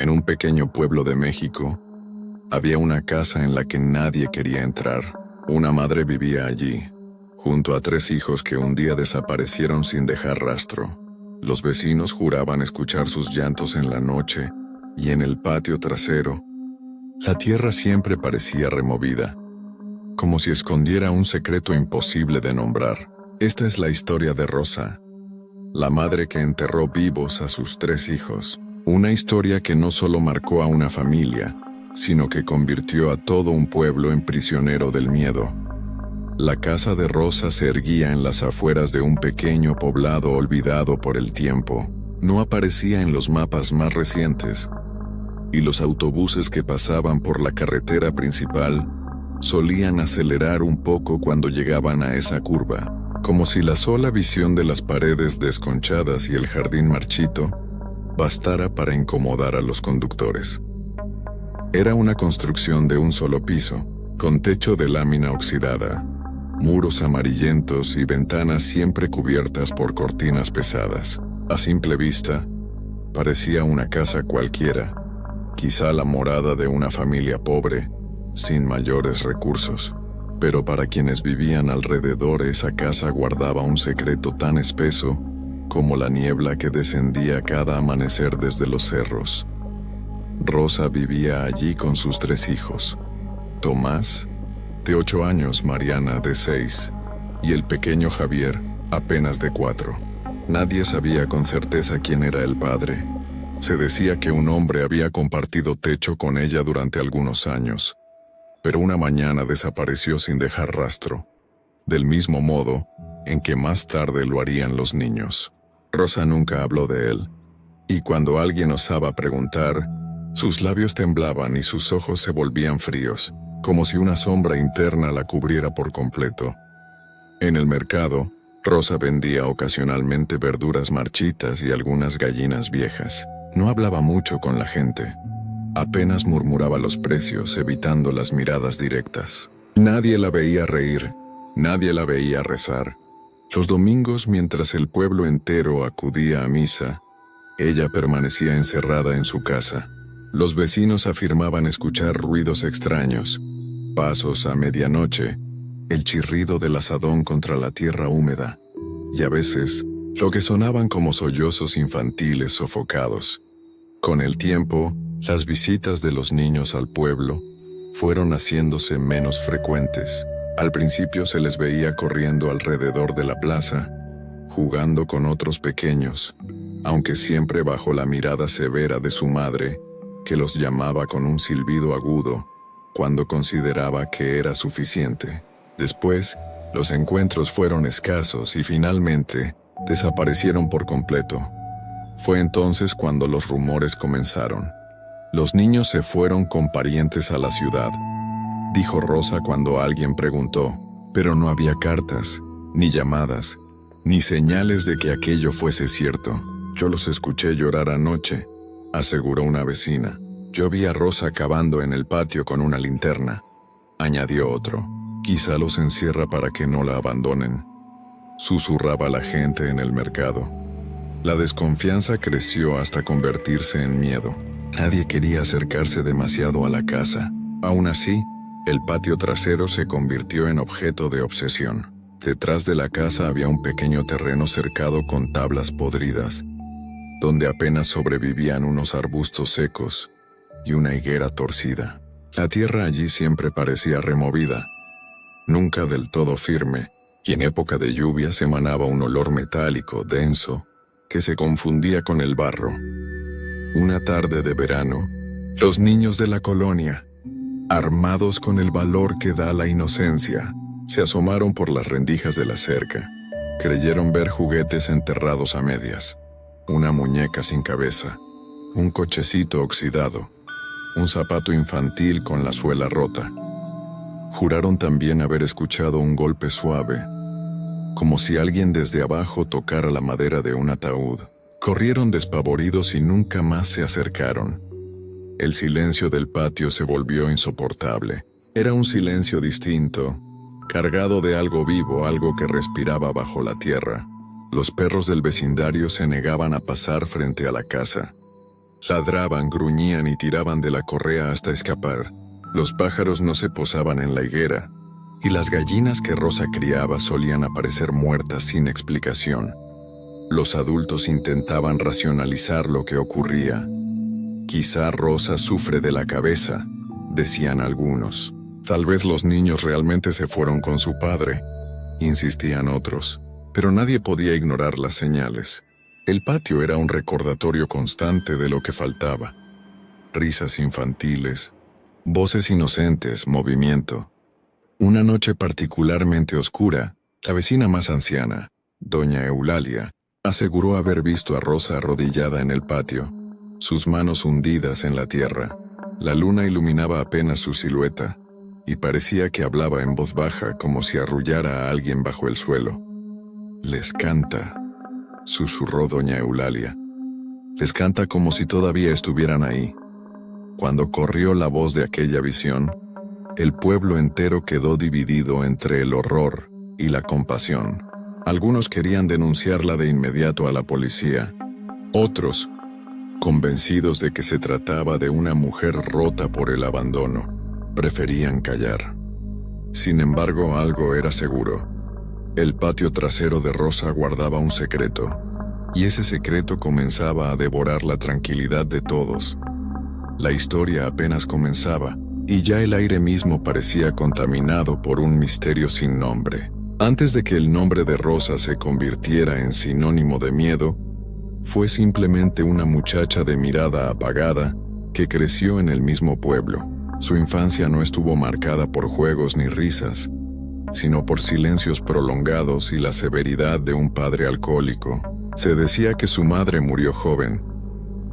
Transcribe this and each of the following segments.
En un pequeño pueblo de México, había una casa en la que nadie quería entrar. Una madre vivía allí, junto a 3 hijos que un día desaparecieron sin dejar rastro. Los vecinos juraban escuchar sus llantos en la noche, y en el patio trasero, la tierra siempre parecía removida, como si escondiera un secreto imposible de nombrar. Esta es la historia de Rosa, la madre que enterró vivos a sus 3 hijos. Una historia que no solo marcó a una familia, sino que convirtió a todo un pueblo en prisionero del miedo. La casa de Rosa se erguía en las afueras de un pequeño poblado olvidado por el tiempo. No aparecía en los mapas más recientes, y los autobuses que pasaban por la carretera principal solían acelerar un poco cuando llegaban a esa curva, como si la sola visión de las paredes desconchadas y el jardín marchito bastara para incomodar a los conductores. Era una construcción de un solo piso, con techo de lámina oxidada, muros amarillentos y ventanas siempre cubiertas por cortinas pesadas. A simple vista, parecía una casa cualquiera, quizá la morada de una familia pobre, sin mayores recursos. Pero para quienes vivían alrededor, esa casa guardaba un secreto tan espeso como la niebla que descendía cada amanecer desde los cerros. Rosa vivía allí con sus 3 hijos: Tomás, de 8 años, Mariana, de 6, y el pequeño Javier, apenas de 4. Nadie sabía con certeza quién era el padre. Se decía que un hombre había compartido techo con ella durante algunos años, pero una mañana desapareció sin dejar rastro, del mismo modo en que más tarde lo harían los niños. Rosa nunca habló de él, y cuando alguien osaba preguntar, sus labios temblaban y sus ojos se volvían fríos, como si una sombra interna la cubriera por completo. En el mercado, Rosa vendía ocasionalmente verduras marchitas y algunas gallinas viejas. No hablaba mucho con la gente. Apenas murmuraba los precios, evitando las miradas directas. Nadie la veía reír, nadie la veía rezar. Los domingos, mientras el pueblo entero acudía a misa, ella permanecía encerrada en su casa. Los vecinos afirmaban escuchar ruidos extraños, pasos a medianoche, el chirrido del azadón contra la tierra húmeda, y a veces, lo que sonaban como sollozos infantiles sofocados. Con el tiempo, las visitas de los niños al pueblo fueron haciéndose menos frecuentes. Al principio se les veía corriendo alrededor de la plaza, jugando con otros pequeños, aunque siempre bajo la mirada severa de su madre, que los llamaba con un silbido agudo cuando consideraba que era suficiente. Después, los encuentros fueron escasos y finalmente desaparecieron por completo. Fue entonces cuando los rumores comenzaron. Los niños se fueron con parientes a la ciudad, dijo Rosa cuando alguien preguntó, pero no había cartas, ni llamadas, ni señales de que aquello fuese cierto. Yo los escuché llorar anoche, aseguró una vecina. Yo vi a Rosa cavando en el patio con una linterna, añadió otro. Quizá los encierra para que no la abandonen, susurraba la gente en el mercado. La desconfianza creció hasta convertirse en miedo. Nadie quería acercarse demasiado a la casa. Aún así, el patio trasero se convirtió en objeto de obsesión. Detrás de la casa había un pequeño terreno cercado con tablas podridas, donde apenas sobrevivían unos arbustos secos y una higuera torcida. La tierra allí siempre parecía removida, nunca del todo firme, y en época de lluvias emanaba un olor metálico, denso, que se confundía con el barro. Una tarde de verano, los niños de la colonia, armados con el valor que da la inocencia, se asomaron por las rendijas de la cerca. Creyeron ver juguetes enterrados a medias, una muñeca sin cabeza, un cochecito oxidado, un zapato infantil con la suela rota. Juraron también haber escuchado un golpe suave, como si alguien desde abajo tocara la madera de un ataúd. Corrieron despavoridos y nunca más se acercaron. El silencio del patio se volvió insoportable. Era un silencio distinto, cargado de algo vivo, algo que respiraba bajo la tierra. Los perros del vecindario se negaban a pasar frente a la casa. Ladraban, gruñían y tiraban de la correa hasta escapar. Los pájaros no se posaban en la higuera, y las gallinas que Rosa criaba solían aparecer muertas sin explicación. Los adultos intentaban racionalizar lo que ocurría. Quizá Rosa sufre de la cabeza, decían algunos. Tal vez los niños realmente se fueron con su padre, insistían otros, pero nadie podía ignorar las señales. El patio era un recordatorio constante de lo que faltaba. Risas infantiles, voces inocentes, movimiento. Una noche particularmente oscura, la vecina más anciana, doña Eulalia, aseguró haber visto a Rosa arrodillada en el patio, sus manos hundidas en la tierra. La luna iluminaba apenas su silueta, y parecía que hablaba en voz baja como si arrullara a alguien bajo el suelo. «Les canta», susurró doña Eulalia. «Les canta como si todavía estuvieran ahí». Cuando corrió la voz de aquella visión, el pueblo entero quedó dividido entre el horror y la compasión. Algunos querían denunciarla de inmediato a la policía. Otros, convencidos de que se trataba de una mujer rota por el abandono, preferían callar. Sin embargo, algo era seguro. El patio trasero de Rosa guardaba un secreto, y ese secreto comenzaba a devorar la tranquilidad de todos. La historia apenas comenzaba, y ya el aire mismo parecía contaminado por un misterio sin nombre. Antes de que el nombre de Rosa se convirtiera en sinónimo de miedo, fue simplemente una muchacha de mirada apagada que creció en el mismo pueblo. Su infancia no estuvo marcada por juegos ni risas, sino por silencios prolongados y la severidad de un padre alcohólico. Se decía que su madre murió joven,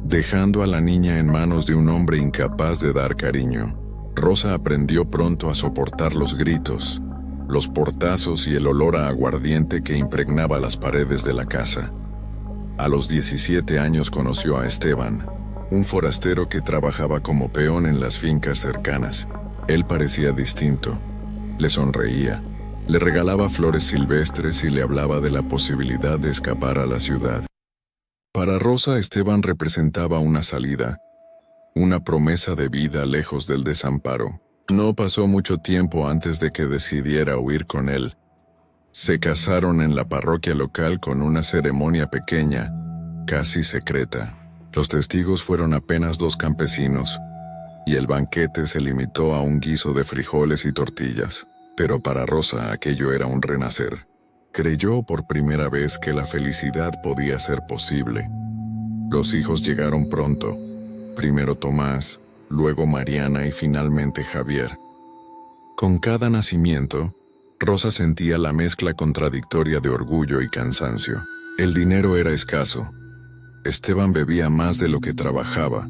dejando a la niña en manos de un hombre incapaz de dar cariño. Rosa aprendió pronto a soportar los gritos, los portazos y el olor a aguardiente que impregnaba las paredes de la casa. A los 17 años conoció a Esteban, un forastero que trabajaba como peón en las fincas cercanas. Él parecía distinto. Le sonreía, le regalaba flores silvestres y le hablaba de la posibilidad de escapar a la ciudad. Para Rosa, Esteban representaba una salida, una promesa de vida lejos del desamparo. No pasó mucho tiempo antes de que decidiera huir con él. Se casaron en la parroquia local con una ceremonia pequeña, casi secreta. Los testigos fueron apenas 2 campesinos, y el banquete se limitó a un guiso de frijoles y tortillas. Pero para Rosa aquello era un renacer. Creyó por primera vez que la felicidad podía ser posible. Los hijos llegaron pronto, primero Tomás, luego Mariana y finalmente Javier. Con cada nacimiento, Rosa sentía la mezcla contradictoria de orgullo y cansancio. El dinero era escaso. Esteban bebía más de lo que trabajaba,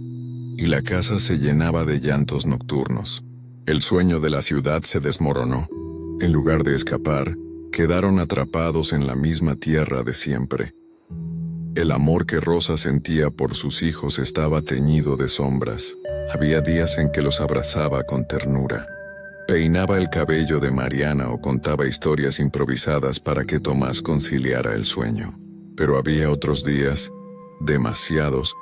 y la casa se llenaba de llantos nocturnos. El sueño de la ciudad se desmoronó. En lugar de escapar, quedaron atrapados en la misma tierra de siempre. El amor que Rosa sentía por sus hijos estaba teñido de sombras. Había días en que los abrazaba con ternura. Peinaba el cabello de Mariana o contaba historias improvisadas para que Tomás conciliara el sueño. Pero había otros días, demasiados,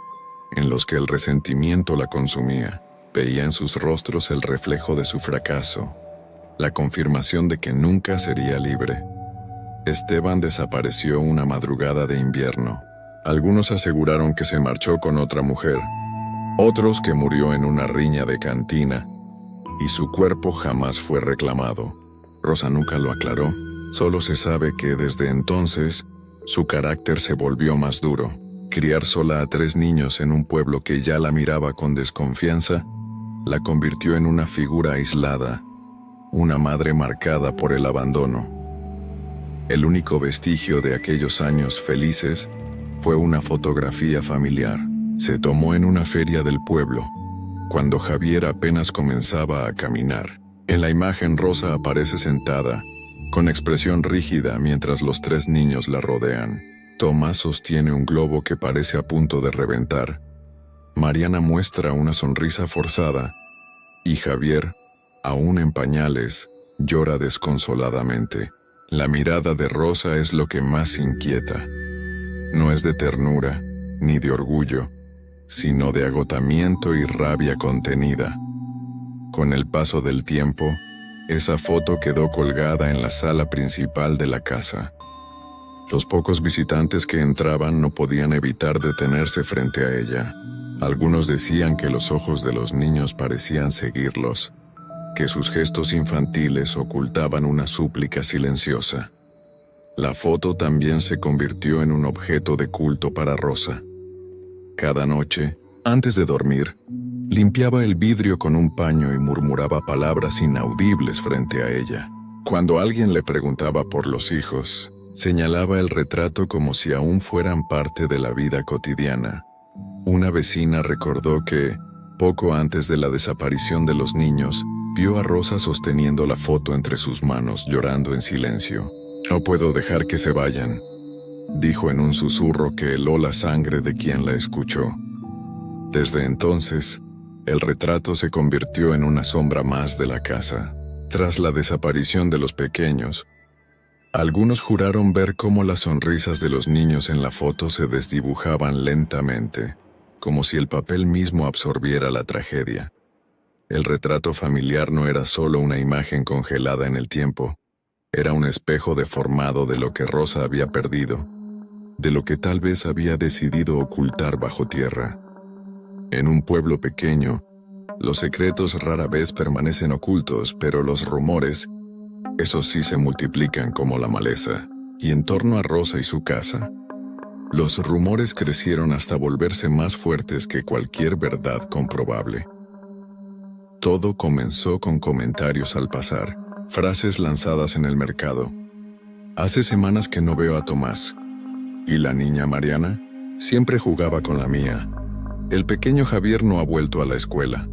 en los que el resentimiento la consumía. Veía en sus rostros el reflejo de su fracaso, la confirmación de que nunca sería libre. Esteban desapareció una madrugada de invierno. Algunos aseguraron que se marchó con otra mujer, otros que murió en una riña de cantina, y su cuerpo jamás fue reclamado. Rosa nunca lo aclaró, solo se sabe que desde entonces su carácter se volvió más duro. Criar sola a 3 niños en un pueblo que ya la miraba con desconfianza, la convirtió en una figura aislada, una madre marcada por el abandono. El único vestigio de aquellos años felices fue una fotografía familiar. Se tomó en una feria del pueblo, cuando Javier apenas comenzaba a caminar. En la imagen Rosa aparece sentada, con expresión rígida mientras los 3 niños la rodean. Tomás sostiene un globo que parece a punto de reventar. Mariana muestra una sonrisa forzada, y Javier, aún en pañales, llora desconsoladamente. La mirada de Rosa es lo que más inquieta. No es de ternura, ni de orgullo, sino de agotamiento y rabia contenida. Con el paso del tiempo, esa foto quedó colgada en la sala principal de la casa. Los pocos visitantes que entraban no podían evitar detenerse frente a ella. Algunos decían que los ojos de los niños parecían seguirlos, que sus gestos infantiles ocultaban una súplica silenciosa. La foto también se convirtió en un objeto de culto para Rosa. Cada noche, antes de dormir, limpiaba el vidrio con un paño y murmuraba palabras inaudibles frente a ella. Cuando alguien le preguntaba por los hijos, señalaba el retrato como si aún fueran parte de la vida cotidiana. Una vecina recordó que, poco antes de la desaparición de los niños, vio a Rosa sosteniendo la foto entre sus manos, llorando en silencio. «No puedo dejar que se vayan», dijo en un susurro que heló la sangre de quien la escuchó. Desde entonces, el retrato se convirtió en una sombra más de la casa. Tras la desaparición de los pequeños, algunos juraron ver cómo las sonrisas de los niños en la foto se desdibujaban lentamente, como si el papel mismo absorbiera la tragedia. El retrato familiar no era solo una imagen congelada en el tiempo, era un espejo deformado de lo que Rosa había perdido, de lo que tal vez había decidido ocultar bajo tierra. En un pueblo pequeño, los secretos rara vez permanecen ocultos, pero los rumores, esos sí se multiplican como la maleza. Y en torno a Rosa y su casa, los rumores crecieron hasta volverse más fuertes que cualquier verdad comprobable. Todo comenzó con comentarios al pasar, frases lanzadas en el mercado. «Hace semanas que no veo a Tomás. ¿Y la niña Mariana? Siempre jugaba con la mía. El pequeño Javier no ha vuelto a la escuela».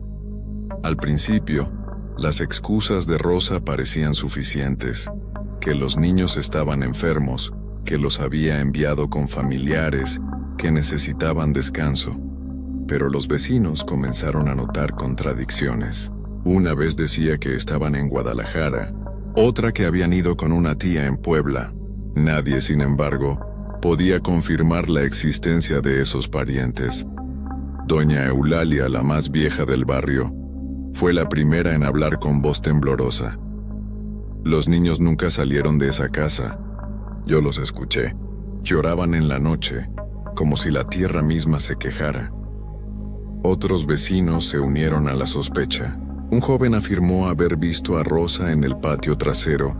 Al principio, las excusas de Rosa parecían suficientes, que los niños estaban enfermos, que los había enviado con familiares, que necesitaban descanso. Pero los vecinos comenzaron a notar contradicciones. Una vez decía que estaban en Guadalajara, otra que habían ido con una tía en Puebla. Nadie, sin embargo, podía confirmar la existencia de esos parientes. Doña Eulalia, la más vieja del barrio, fue la primera en hablar con voz temblorosa. «Los niños nunca salieron de esa casa. Yo los escuché. Lloraban en la noche, como si la tierra misma se quejara». Otros vecinos se unieron a la sospecha. Un joven afirmó haber visto a Rosa en el patio trasero,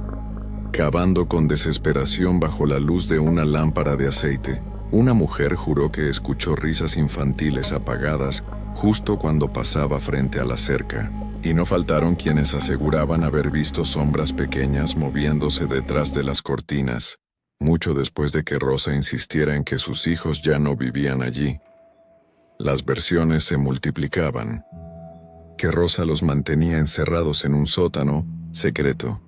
cavando con desesperación bajo la luz de una lámpara de aceite. Una mujer juró que escuchó risas infantiles apagadas justo cuando pasaba frente a la cerca, y no faltaron quienes aseguraban haber visto sombras pequeñas moviéndose detrás de las cortinas, mucho después de que Rosa insistiera en que sus hijos ya no vivían allí. Las versiones se multiplicaban. Que Rosa los mantenía encerrados en un sótano secreto,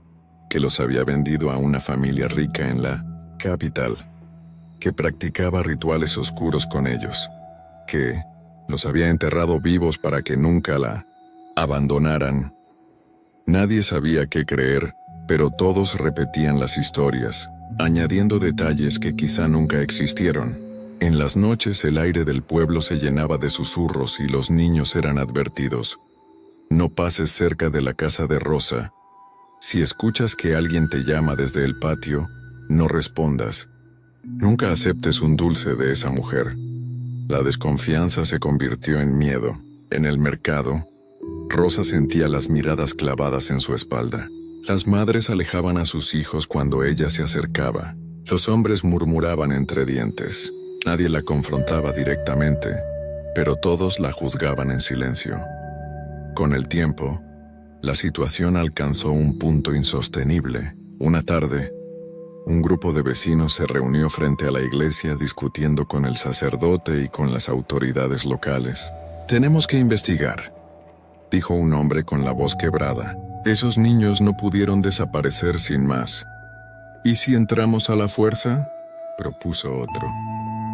que los había vendido a una familia rica en la capital, que practicaba rituales oscuros con ellos, que los había enterrado vivos para que nunca la abandonaran. Nadie sabía qué creer, pero todos repetían las historias, añadiendo detalles que quizá nunca existieron. En las noches el aire del pueblo se llenaba de susurros y los niños eran advertidos. «No pases cerca de la casa de Rosa. Si escuchas que alguien te llama desde el patio, no respondas. Nunca aceptes un dulce de esa mujer». La desconfianza se convirtió en miedo. En el mercado, Rosa sentía las miradas clavadas en su espalda. Las madres alejaban a sus hijos cuando ella se acercaba. Los hombres murmuraban entre dientes. Nadie la confrontaba directamente, pero todos la juzgaban en silencio. Con el tiempo, la situación alcanzó un punto insostenible. Una tarde, un grupo de vecinos se reunió frente a la iglesia discutiendo con el sacerdote y con las autoridades locales. «Tenemos que investigar», dijo un hombre con la voz quebrada. «Esos niños no pudieron desaparecer sin más». «¿Y si entramos a la fuerza?», propuso otro.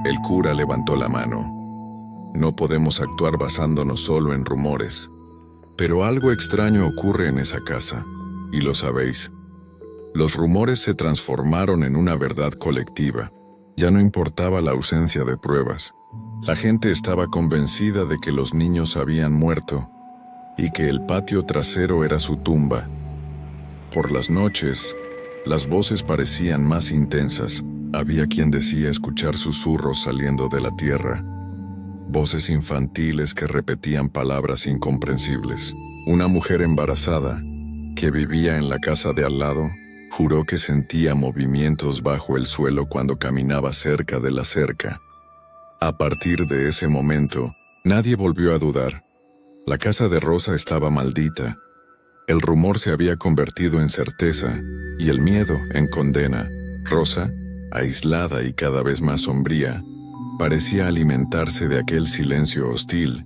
El cura levantó la mano. «No podemos actuar basándonos solo en rumores. Pero algo extraño ocurre en esa casa, y lo sabéis». Los rumores se transformaron en una verdad colectiva. Ya no importaba la ausencia de pruebas. La gente estaba convencida de que los niños habían muerto y que el patio trasero era su tumba. Por las noches, las voces parecían más intensas. Había quien decía escuchar susurros saliendo de la tierra. Voces infantiles que repetían palabras incomprensibles. Una mujer embarazada, que vivía en la casa de al lado, juró que sentía movimientos bajo el suelo cuando caminaba cerca de la cerca. A partir de ese momento, nadie volvió a dudar. La casa de Rosa estaba maldita. El rumor se había convertido en certeza y el miedo en condena. Rosa, aislada y cada vez más sombría, parecía alimentarse de aquel silencio hostil,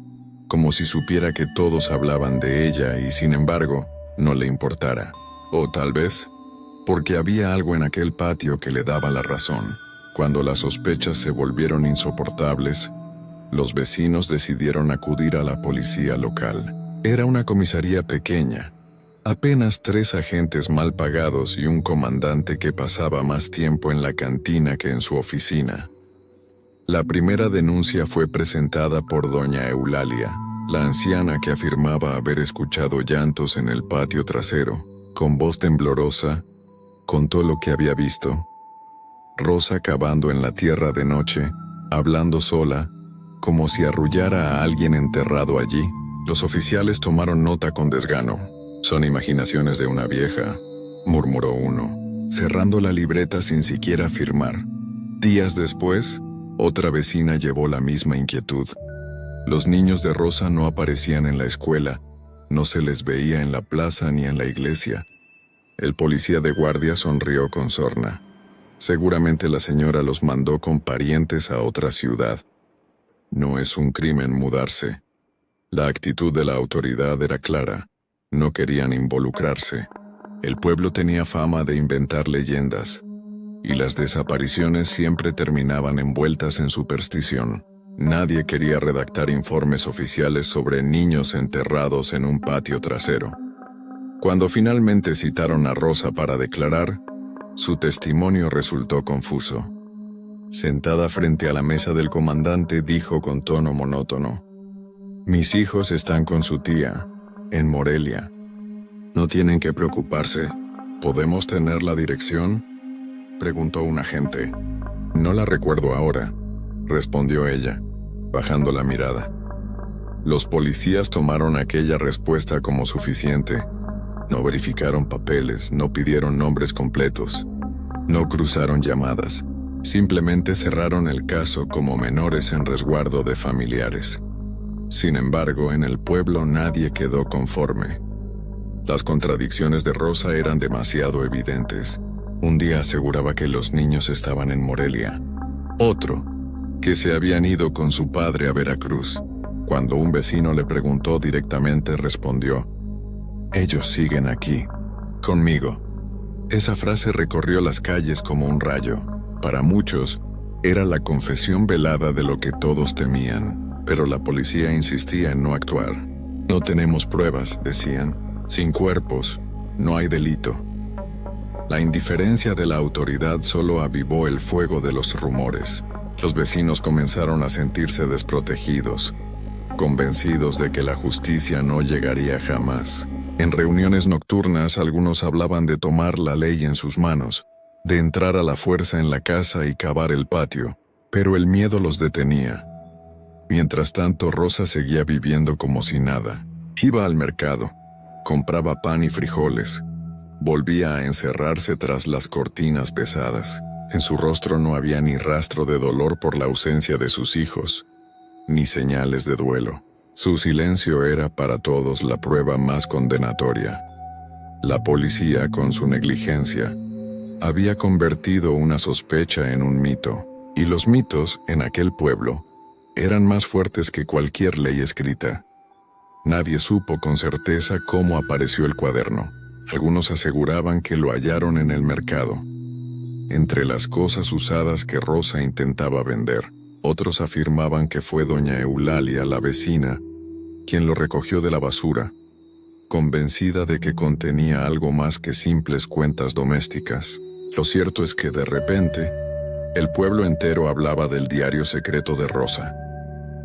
como si supiera que todos hablaban de ella y sin embargo no le importara. O tal vez, porque había algo en aquel patio que le daba la razón. Cuando las sospechas se volvieron insoportables, los vecinos decidieron acudir a la policía local. Era una comisaría pequeña, apenas 3 agentes mal pagados y un comandante que pasaba más tiempo en la cantina que en su oficina. La primera denuncia fue presentada por doña Eulalia, la anciana que afirmaba haber escuchado llantos en el patio trasero. Con voz temblorosa, contó lo que había visto. Rosa cavando en la tierra de noche, hablando sola, como si arrullara a alguien enterrado allí. Los oficiales tomaron nota con desgano. «Son imaginaciones de una vieja», murmuró uno, cerrando la libreta sin siquiera firmar. Días después, otra vecina llevó la misma inquietud. Los niños de Rosa no aparecían en la escuela, no se les veía en la plaza ni en la iglesia. El policía de guardia sonrió con sorna. Seguramente la señora los mandó con parientes a otra ciudad. No es un crimen mudarse. La actitud de la autoridad era clara. No querían involucrarse. El pueblo tenía fama de inventar leyendas, y las desapariciones siempre terminaban envueltas en superstición. Nadie quería redactar informes oficiales sobre niños enterrados en un patio trasero. Cuando finalmente citaron a Rosa para declarar, su testimonio resultó confuso. Sentada frente a la mesa del comandante, dijo con tono monótono: «Mis hijos están con su tía, en Morelia. No tienen que preocuparse. ¿Podemos tener la dirección?», preguntó un agente. «No la recuerdo ahora», respondió ella, bajando la mirada. Los policías tomaron aquella respuesta como suficiente. No verificaron papeles, no pidieron nombres completos, no cruzaron llamadas. Simplemente cerraron el caso como menores en resguardo de familiares. Sin embargo, en el pueblo nadie quedó conforme. Las contradicciones de Rosa eran demasiado evidentes. Un día aseguraba que los niños estaban en Morelia. Otro, que se habían ido con su padre a Veracruz. Cuando un vecino le preguntó directamente, respondió: «Ellos siguen aquí, conmigo». Esa frase recorrió las calles como un rayo. Para muchos, era la confesión velada de lo que todos temían, pero la policía insistía en no actuar. «No tenemos pruebas», decían. «Sin cuerpos, no hay delito». La indiferencia de la autoridad solo avivó el fuego de los rumores. Los vecinos comenzaron a sentirse desprotegidos, convencidos de que la justicia no llegaría jamás. En reuniones nocturnas, algunos hablaban de tomar la ley en sus manos, de entrar a la fuerza en la casa y cavar el patio, pero el miedo los detenía. Mientras tanto, Rosa seguía viviendo como si nada. Iba al mercado, compraba pan y frijoles, volvía a encerrarse tras las cortinas pesadas. En su rostro no había ni rastro de dolor por la ausencia de sus hijos, ni señales de duelo. Su silencio era para todos la prueba más condenatoria. La policía, con su negligencia, había convertido una sospecha en un mito, y los mitos, en aquel pueblo, eran más fuertes que cualquier ley escrita. Nadie supo con certeza cómo apareció el cuaderno. Algunos aseguraban que lo hallaron en el mercado, entre las cosas usadas que Rosa intentaba vender. Otros afirmaban que fue doña Eulalia, la vecina, quien lo recogió de la basura, convencida de que contenía algo más que simples cuentas domésticas. Lo cierto es que de repente, El pueblo entero hablaba del diario secreto de Rosa.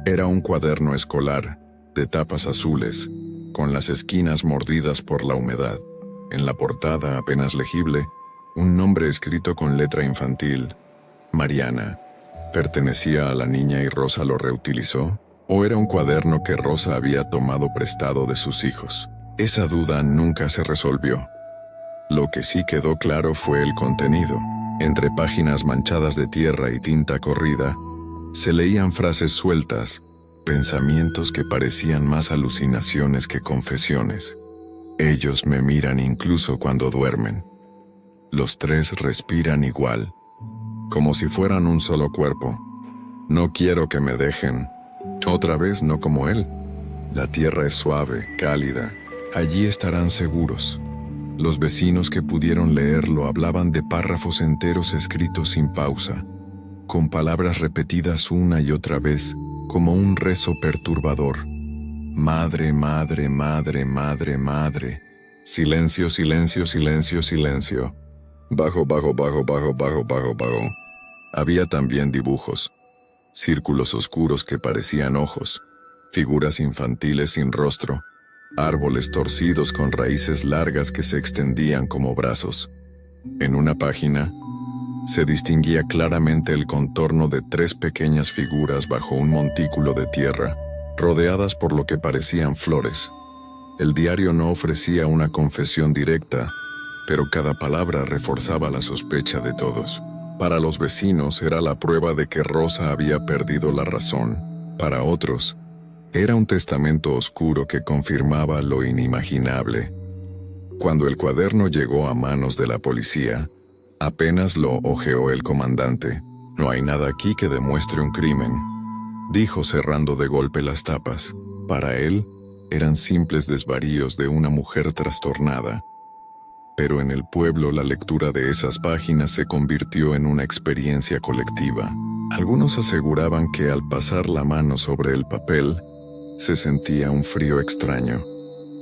Era un cuaderno escolar, de tapas azules, con las esquinas mordidas por la humedad. En la portada, apenas legible, un nombre escrito con letra infantil, Mariana. ¿Pertenecía a la niña y Rosa lo reutilizó? ¿O era un cuaderno que Rosa había tomado prestado de sus hijos? Esa duda nunca se resolvió. Lo que sí quedó claro fue el contenido. Entre páginas manchadas de tierra y tinta corrida, se leían frases sueltas, pensamientos que parecían más alucinaciones que confesiones. Ellos me miran incluso cuando duermen. Los tres respiran igual, como si fueran un solo cuerpo. No quiero que me dejen. Otra vez no como él. La tierra es suave, cálida. Allí estarán seguros. Los vecinos que pudieron leerlo hablaban de párrafos enteros escritos sin pausa, con palabras repetidas una y otra vez, como un rezo perturbador. Madre, madre, madre, madre, madre. Silencio, silencio, silencio, silencio. Bajo, bajo, bajo, bajo, bajo, bajo, bajo. Había también dibujos. Círculos oscuros que parecían ojos. Figuras infantiles sin rostro. Árboles torcidos con raíces largas que se extendían como brazos. En una página, se distinguía claramente el contorno de 3 pequeñas figuras bajo un montículo de tierra, rodeadas por lo que parecían flores. El diario no ofrecía una confesión directa, pero cada palabra reforzaba la sospecha de todos. Para los vecinos era la prueba de que Rosa había perdido la razón. Para otros, era un testamento oscuro que confirmaba lo inimaginable. Cuando el cuaderno llegó a manos de la policía, apenas lo hojeó el comandante. No hay nada aquí que demuestre un crimen, dijo cerrando de golpe las tapas. Para él, eran simples desvaríos de una mujer trastornada. Pero en el pueblo la lectura de esas páginas se convirtió en una experiencia colectiva. Algunos aseguraban que al pasar la mano sobre el papel, se sentía un frío extraño,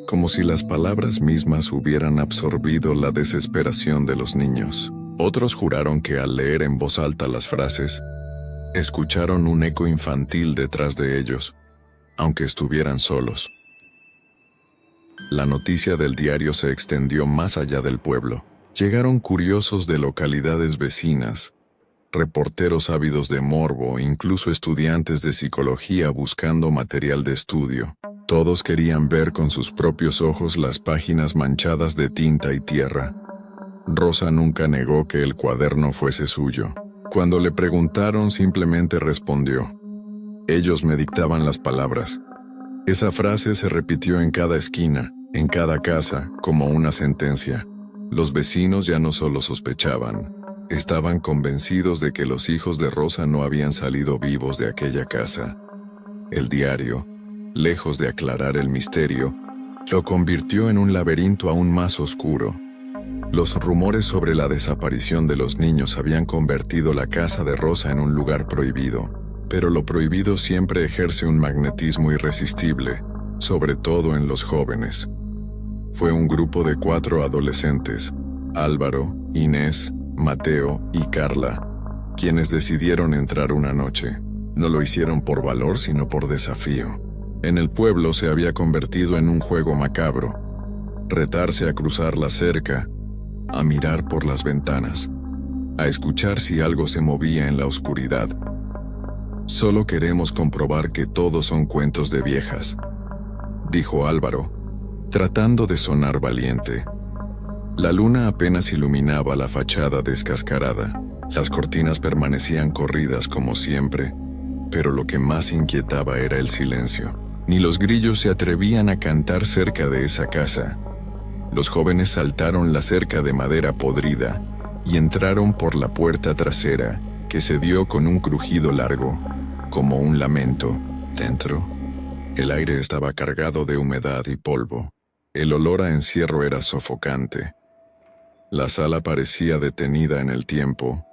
como si las palabras mismas hubieran absorbido la desesperación de los niños. Otros juraron que al leer en voz alta las frases, escucharon un eco infantil detrás de ellos, aunque estuvieran solos. La noticia del diario se extendió más allá del pueblo. Llegaron curiosos de localidades vecinas, reporteros ávidos de morbo, incluso estudiantes de psicología buscando material de estudio. Todos querían ver con sus propios ojos las páginas manchadas de tinta y tierra. Rosa nunca negó que el cuaderno fuese suyo. Cuando le preguntaron, simplemente respondió: ellos me dictaban las palabras. Esa frase se repitió en cada esquina, en cada casa, como una sentencia. Los vecinos ya no solo sospechaban, estaban convencidos de que los hijos de Rosa no habían salido vivos de aquella casa. El diario, lejos de aclarar el misterio, lo convirtió en un laberinto aún más oscuro. Los rumores sobre la desaparición de los niños habían convertido la casa de Rosa en un lugar prohibido, pero lo prohibido siempre ejerce un magnetismo irresistible, sobre todo en los jóvenes. Fue un grupo de 4 adolescentes, Álvaro, Inés, Mateo y Carla, quienes decidieron entrar una noche. No lo hicieron por valor, sino por desafío. En el pueblo se había convertido en un juego macabro. Retarse a cruzar la cerca, a mirar por las ventanas, a escuchar si algo se movía en la oscuridad. Solo queremos comprobar que todos son cuentos de viejas, dijo Álvaro, tratando de sonar valiente. La luna apenas iluminaba la fachada descascarada. Las cortinas permanecían corridas como siempre, pero lo que más inquietaba era el silencio. Ni los grillos se atrevían a cantar cerca de esa casa. Los jóvenes saltaron la cerca de madera podrida y entraron por la puerta trasera, que se dio con un crujido largo, como un lamento. Dentro, el aire estaba cargado de humedad y polvo. El olor a encierro era sofocante. La sala parecía detenida en el tiempo,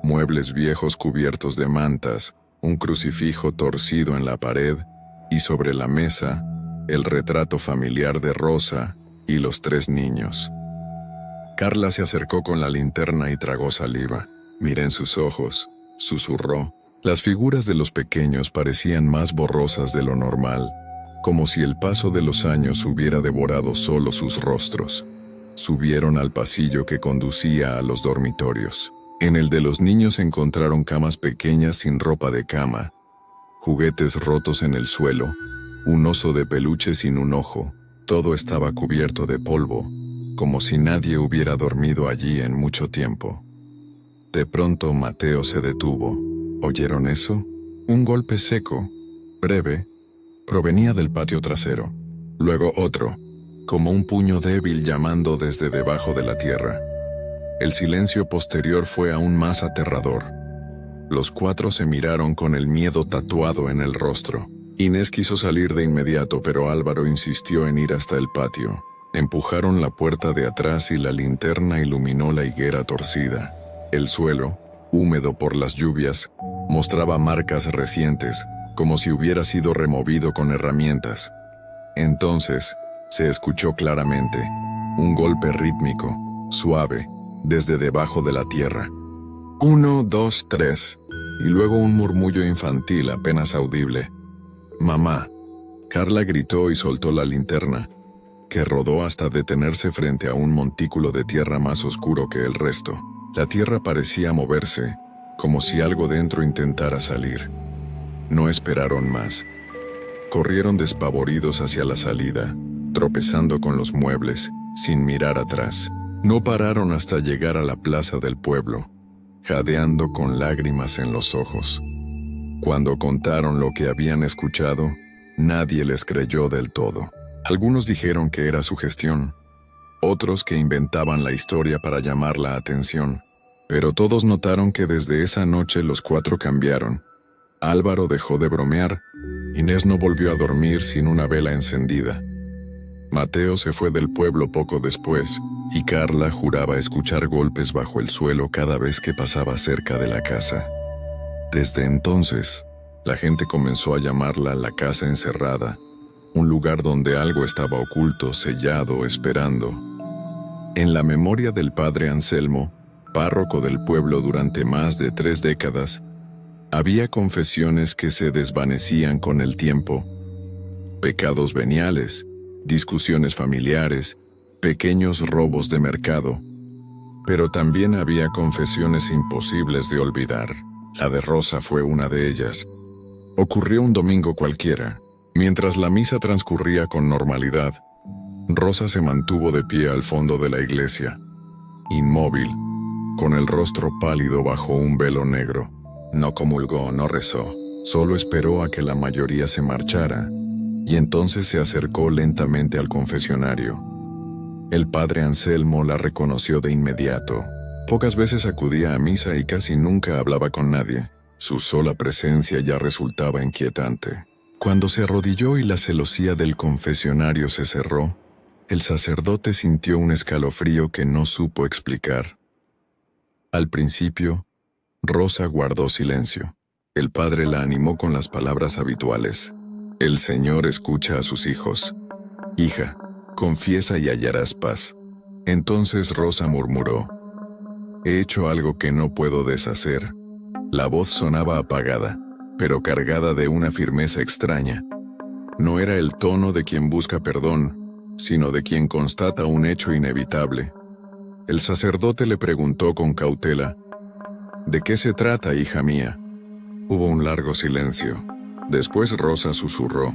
muebles viejos cubiertos de mantas, un crucifijo torcido en la pared, y sobre la mesa, el retrato familiar de Rosa y los 3 niños. Carla se acercó con la linterna y tragó saliva. Miré en sus ojos, susurró. Las figuras de los pequeños parecían más borrosas de lo normal, como si el paso de los años hubiera devorado solo sus rostros. Subieron al pasillo que conducía a los dormitorios. En el de los niños encontraron camas pequeñas sin ropa de cama, juguetes rotos en el suelo, un oso de peluche sin un ojo. Todo estaba cubierto de polvo, como si nadie hubiera dormido allí en mucho tiempo. De pronto Mateo se detuvo. ¿Oyeron eso? Un golpe seco, breve, provenía del patio trasero. Luego otro, como un puño débil llamando desde debajo de la tierra. El silencio posterior fue aún más aterrador. Los cuatro se miraron con el miedo tatuado en el rostro. Inés quiso salir de inmediato, pero Álvaro insistió en ir hasta el patio. Empujaron la puerta de atrás y la linterna iluminó la higuera torcida. El suelo, húmedo por las lluvias, mostraba marcas recientes, como si hubiera sido removido con herramientas. Entonces, se escuchó claramente un golpe rítmico, suave, desde debajo de la tierra. 1, 2, 3, y luego un murmullo infantil apenas audible. «Mamá». Carla gritó y soltó la linterna, que rodó hasta detenerse frente a un montículo de tierra más oscuro que el resto. La tierra parecía moverse, como si algo dentro intentara salir. No esperaron más. Corrieron despavoridos hacia la salida, tropezando con los muebles, sin mirar atrás. No pararon hasta llegar a la plaza del pueblo, jadeando con lágrimas en los ojos. Cuando contaron lo que habían escuchado, nadie les creyó del todo. Algunos dijeron que era sugestión, otros que inventaban la historia para llamar la atención, pero todos notaron que desde esa noche los cuatro cambiaron. Álvaro dejó de bromear, Inés no volvió a dormir sin una vela encendida. Mateo se fue del pueblo poco después, y Carla juraba escuchar golpes bajo el suelo cada vez que pasaba cerca de la casa. Desde entonces, la gente comenzó a llamarla la casa encerrada, un lugar donde algo estaba oculto, sellado, esperando. En la memoria del padre Anselmo, párroco del pueblo durante más de 3 décadas, había confesiones que se desvanecían con el tiempo. Pecados veniales, discusiones familiares, pequeños robos de mercado. Pero también había confesiones imposibles de olvidar. La de Rosa fue una de ellas. Ocurrió un domingo cualquiera. Mientras la misa transcurría con normalidad, Rosa se mantuvo de pie al fondo de la iglesia, inmóvil, con el rostro pálido bajo un velo negro. No comulgó, no rezó, solo esperó a que la mayoría se marchara, y entonces se acercó lentamente al confesionario. El padre Anselmo la reconoció de inmediato. Pocas veces acudía a misa y casi nunca hablaba con nadie. Su sola presencia ya resultaba inquietante. Cuando se arrodilló y la celosía del confesionario se cerró, el sacerdote sintió un escalofrío que no supo explicar. Al principio, Rosa guardó silencio. El padre la animó con las palabras habituales. El Señor escucha a sus hijos. Hija, confiesa y hallarás paz. Entonces Rosa murmuró: he hecho algo que no puedo deshacer. La voz sonaba apagada, pero cargada de una firmeza extraña. No era el tono de quien busca perdón, sino de quien constata un hecho inevitable. El sacerdote le preguntó con cautela: ¿de qué se trata, hija mía? Hubo un largo silencio. Después Rosa susurró: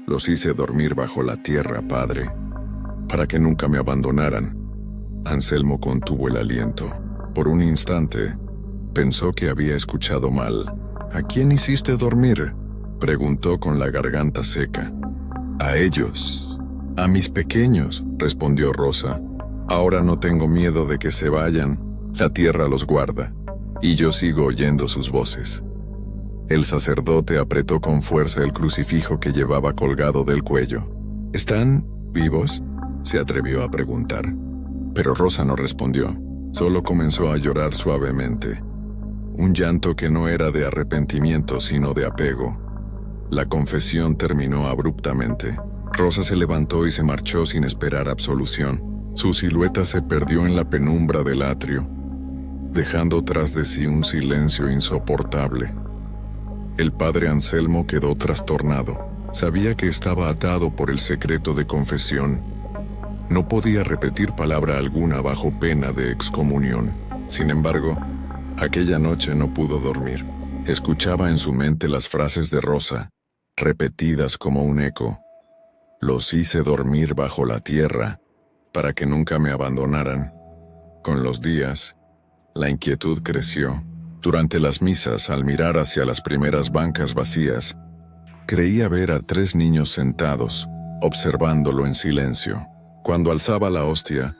los hice dormir bajo la tierra, padre, para que nunca me abandonaran. Anselmo contuvo el aliento. Por un instante, pensó que había escuchado mal. ¿A quién hiciste dormir?, preguntó con la garganta seca. A ellos. A mis pequeños, respondió Rosa. Ahora no tengo miedo de que se vayan. La tierra los guarda, y yo sigo oyendo sus voces. El sacerdote apretó con fuerza el crucifijo que llevaba colgado del cuello. ¿Están vivos?, se atrevió a preguntar. Pero Rosa no respondió, solo comenzó a llorar suavemente. Un llanto que no era de arrepentimiento sino de apego. La confesión terminó abruptamente. Rosa se levantó y se marchó sin esperar absolución. Su silueta se perdió en la penumbra del atrio. dejando tras de sí un silencio insoportable. El padre Anselmo quedó trastornado. Sabía que estaba atado por el secreto de confesión. No podía repetir palabra alguna bajo pena de excomunión. Sin embargo, aquella noche no pudo dormir. Escuchaba en su mente las frases de Rosa, repetidas como un eco. Los hice dormir bajo la tierra, para que nunca me abandonaran. Con los días, la inquietud creció. Durante las misas, al mirar hacia las primeras bancas vacías, creía ver a 3 niños sentados, observándolo en silencio. Cuando alzaba la hostia,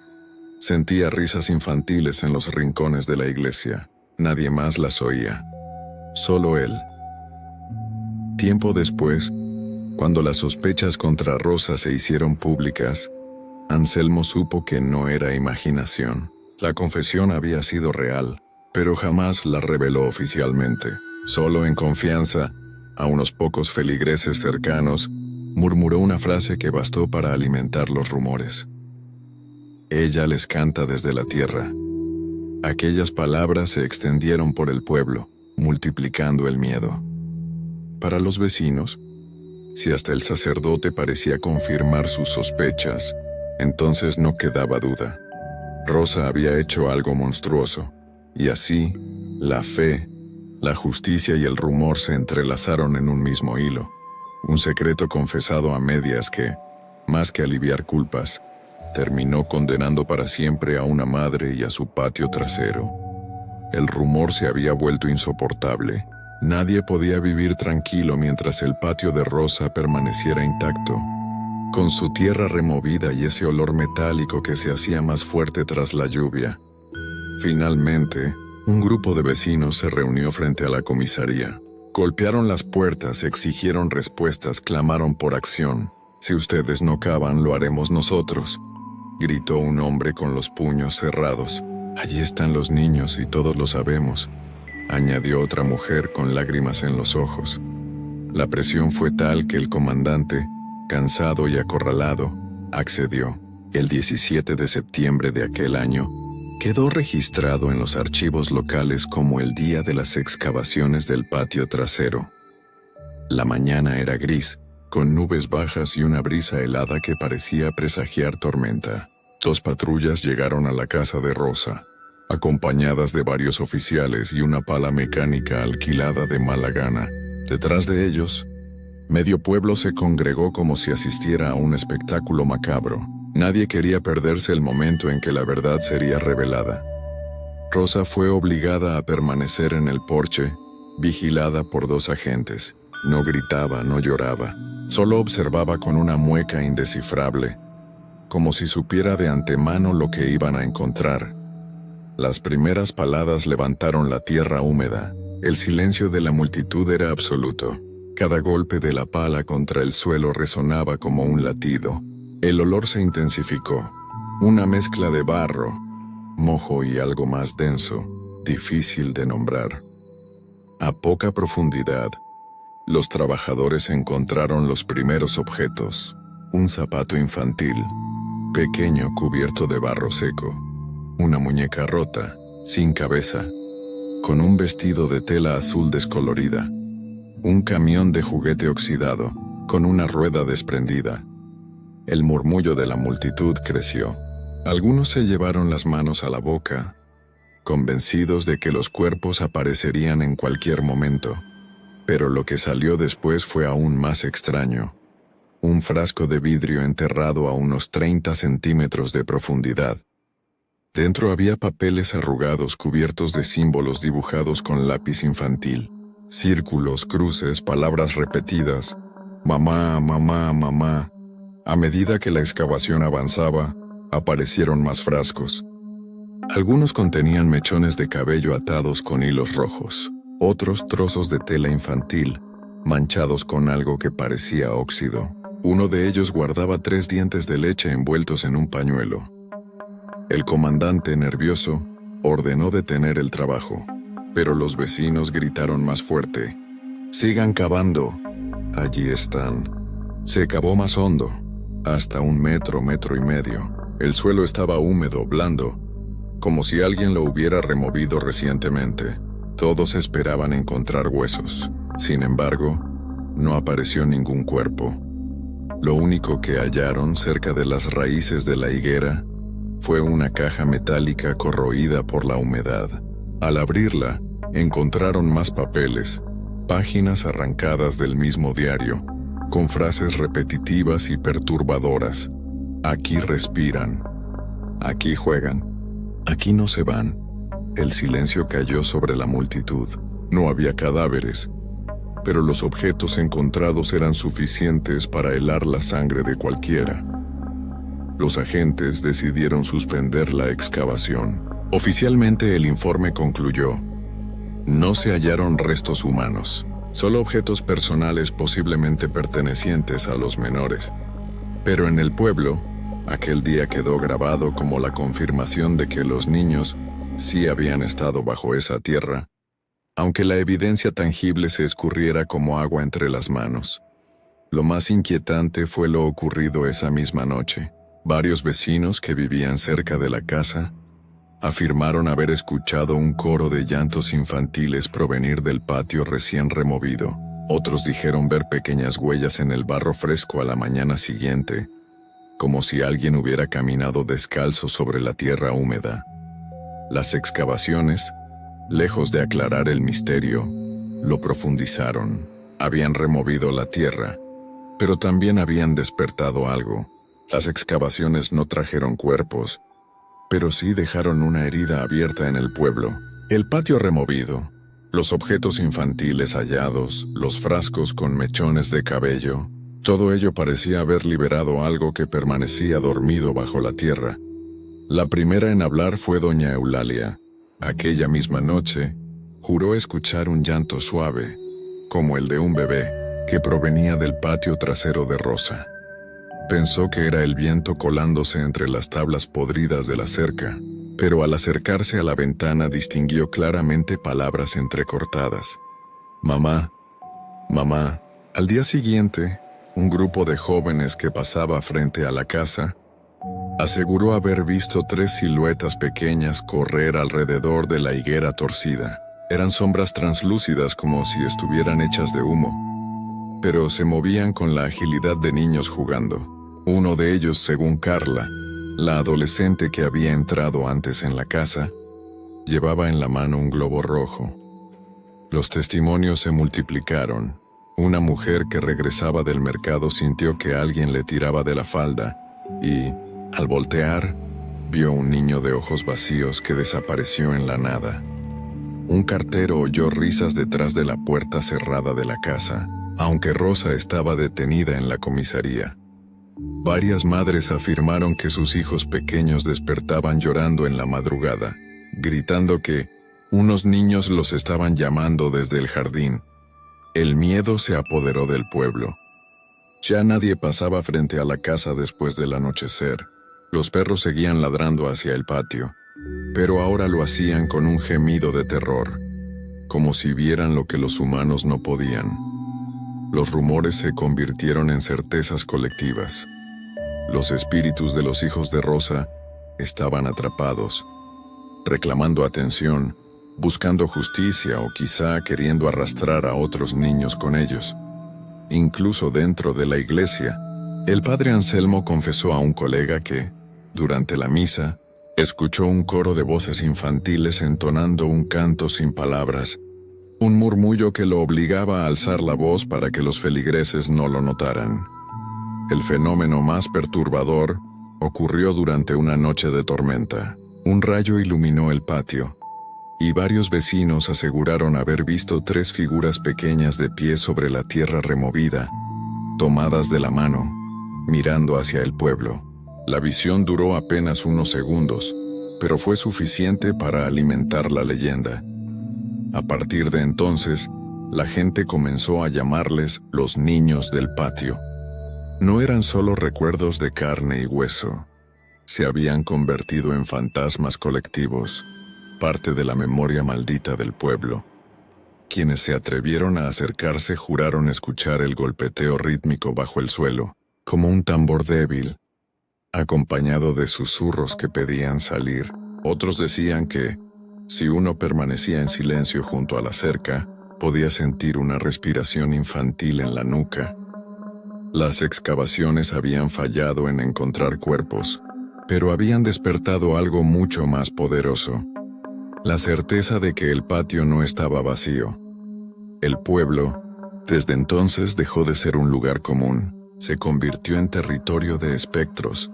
sentía risas infantiles en los rincones de la iglesia. Nadie más las oía. Solo él. Tiempo después, cuando las sospechas contra Rosa se hicieron públicas, Anselmo supo que no era imaginación. La confesión había sido real, pero jamás la reveló oficialmente. Solo en confianza, a unos pocos feligreses cercanos, murmuró una frase que bastó para alimentar los rumores. Ella les canta desde la tierra. Aquellas palabras se extendieron por el pueblo, multiplicando el miedo. Para los vecinos, si hasta el sacerdote parecía confirmar sus sospechas, entonces no quedaba duda. Rosa había hecho algo monstruoso, y así, la fe, la justicia y el rumor se entrelazaron en un mismo hilo. Un secreto confesado a medias que, más que aliviar culpas, terminó condenando para siempre a una madre y a su patio trasero. El rumor se había vuelto insoportable. Nadie podía vivir tranquilo mientras el patio de Rosa permaneciera intacto, con su tierra removida y ese olor metálico que se hacía más fuerte tras la lluvia. Finalmente, un grupo de vecinos se reunió frente a la comisaría. Golpearon las puertas, exigieron respuestas, clamaron por acción. Si ustedes no cavan, lo haremos nosotros, gritó un hombre con los puños cerrados. Allí están los niños y todos lo sabemos, añadió otra mujer con lágrimas en los ojos. La presión fue tal que el comandante, cansado y acorralado, accedió. El 17 de septiembre de aquel año, quedó registrado en los archivos locales como el día de las excavaciones del patio trasero. La mañana era gris, con nubes bajas y una brisa helada que parecía presagiar tormenta. 2 patrullas llegaron a la casa de Rosa, acompañadas de varios oficiales y una pala mecánica alquilada de mala gana. Detrás de ellos, medio pueblo se congregó como si asistiera a un espectáculo macabro. Nadie quería perderse el momento en que la verdad sería revelada. Rosa fue obligada a permanecer en el porche, vigilada por 2 agentes. No gritaba, no lloraba, solo observaba con una mueca indescifrable, como si supiera de antemano lo que iban a encontrar. Las primeras paladas levantaron la tierra húmeda. El silencio de la multitud era absoluto. Cada golpe de la pala contra el suelo resonaba como un latido. El olor se intensificó. Una mezcla de barro, mojo y algo más denso, difícil de nombrar. A poca profundidad, los trabajadores encontraron los primeros objetos. Un zapato infantil, pequeño, cubierto de barro seco. Una muñeca rota, sin cabeza, con un vestido de tela azul descolorida. Un camión de juguete oxidado, con una rueda desprendida. El murmullo de la multitud creció. Algunos se llevaron las manos a la boca, convencidos de que los cuerpos aparecerían en cualquier momento. Pero lo que salió después fue aún más extraño. Un frasco de vidrio enterrado a unos 30 centímetros de profundidad. Dentro había papeles arrugados cubiertos de símbolos dibujados con lápiz infantil. Círculos, cruces, palabras repetidas. Mamá, mamá, mamá. A medida que la excavación avanzaba, aparecieron más frascos. Algunos contenían mechones de cabello atados con hilos rojos, otros trozos de tela infantil, manchados con algo que parecía óxido. Uno de ellos guardaba 3 dientes de leche envueltos en un pañuelo. El comandante, nervioso, ordenó detener el trabajo, pero los vecinos gritaron más fuerte. «¡Sigan cavando! Allí están». Se cavó más hondo, hasta 1 metro, metro y medio. El suelo estaba húmedo, blando, como si alguien lo hubiera removido recientemente. Todos esperaban encontrar huesos. Sin embargo, no apareció ningún cuerpo. Lo único que hallaron cerca de las raíces de la higuera fue una caja metálica corroída por la humedad. Al abrirla, encontraron más papeles, páginas arrancadas del mismo diario, con frases repetitivas y perturbadoras. Aquí respiran, aquí juegan, aquí no se van. El silencio cayó sobre la multitud. No había cadáveres, pero los objetos encontrados eran suficientes para helar la sangre de cualquiera. Los agentes decidieron suspender la excavación. Oficialmente el informe concluyó: no se hallaron restos humanos, solo objetos personales posiblemente pertenecientes a los menores. Pero en el pueblo, aquel día quedó grabado como la confirmación de que los niños sí habían estado bajo esa tierra, aunque la evidencia tangible se escurriera como agua entre las manos. Lo más inquietante fue lo ocurrido esa misma noche. Varios vecinos que vivían cerca de la casa afirmaron haber escuchado un coro de llantos infantiles provenir del patio recién removido. Otros dijeron ver pequeñas huellas en el barro fresco a la mañana siguiente, como si alguien hubiera caminado descalzo sobre la tierra húmeda. Las excavaciones, lejos de aclarar el misterio, lo profundizaron. Habían removido la tierra, pero también habían despertado algo. Las excavaciones no trajeron cuerpos, pero sí dejaron una herida abierta en el pueblo. El patio removido, los objetos infantiles hallados, los frascos con mechones de cabello, todo ello parecía haber liberado algo que permanecía dormido bajo la tierra. La primera en hablar fue doña Eulalia. Aquella misma noche, juró escuchar un llanto suave, como el de un bebé, que provenía del patio trasero de Rosa. Pensó que era el viento colándose entre las tablas podridas de la cerca, pero al acercarse a la ventana distinguió claramente palabras entrecortadas. Mamá, mamá. Al día siguiente, un grupo de jóvenes que pasaba frente a la casa aseguró haber visto 3 siluetas pequeñas correr alrededor de la higuera torcida. Eran sombras translúcidas como si estuvieran hechas de humo, pero se movían con la agilidad de niños jugando. Uno de ellos, según Carla, la adolescente que había entrado antes en la casa, llevaba en la mano un globo rojo. Los testimonios se multiplicaron. Una mujer que regresaba del mercado sintió que alguien le tiraba de la falda y, al voltear, vio un niño de ojos vacíos que desapareció en la nada. Un cartero oyó risas detrás de la puerta cerrada de la casa, aunque Rosa estaba detenida en la comisaría. Varias madres afirmaron que sus hijos pequeños despertaban llorando en la madrugada, gritando que unos niños los estaban llamando desde el jardín. El miedo se apoderó del pueblo. Ya nadie pasaba frente a la casa después del anochecer. Los perros seguían ladrando hacia el patio, pero ahora lo hacían con un gemido de terror, como si vieran lo que los humanos no podían. Los rumores se convirtieron en certezas colectivas. Los espíritus de los hijos de Rosa estaban atrapados, reclamando atención, buscando justicia o quizá queriendo arrastrar a otros niños con ellos. Incluso dentro de la iglesia, el padre Anselmo confesó a un colega que, durante la misa, escuchó un coro de voces infantiles entonando un canto sin palabras, un murmullo que lo obligaba a alzar la voz para que los feligreses no lo notaran. El fenómeno más perturbador ocurrió durante una noche de tormenta. Un rayo iluminó el patio, y varios vecinos aseguraron haber visto 3 figuras pequeñas de pie sobre la tierra removida, tomadas de la mano, mirando hacia el pueblo. La visión duró apenas unos segundos, pero fue suficiente para alimentar la leyenda. A partir de entonces, la gente comenzó a llamarles los niños del patio. No eran solo recuerdos de carne y hueso. Se habían convertido en fantasmas colectivos, parte de la memoria maldita del pueblo. Quienes se atrevieron a acercarse juraron escuchar el golpeteo rítmico bajo el suelo, como un tambor débil, acompañado de susurros que pedían salir. Otros decían que, si uno permanecía en silencio junto a la cerca, podía sentir una respiración infantil en la nuca. Las excavaciones habían fallado en encontrar cuerpos, pero habían despertado algo mucho más poderoso: la certeza de que el patio no estaba vacío. El pueblo, desde entonces, dejó de ser un lugar común, se convirtió en territorio de espectros,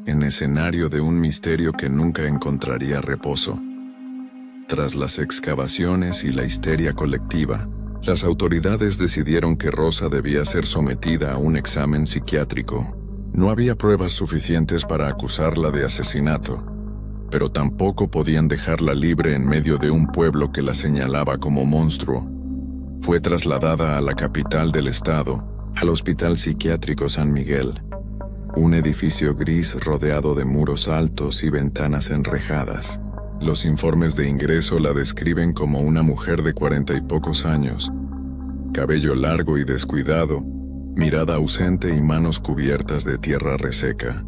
en escenario de un misterio que nunca encontraría reposo. Tras las excavaciones y la histeria colectiva, las autoridades decidieron que Rosa debía ser sometida a un examen psiquiátrico. No había pruebas suficientes para acusarla de asesinato, pero tampoco podían dejarla libre en medio de un pueblo que la señalaba como monstruo. Fue trasladada a la capital del estado, al Hospital Psiquiátrico San Miguel, un edificio gris rodeado de muros altos y ventanas enrejadas. Los informes de ingreso la describen como una mujer de 40 y pocos años, cabello largo y descuidado, mirada ausente y manos cubiertas de tierra reseca.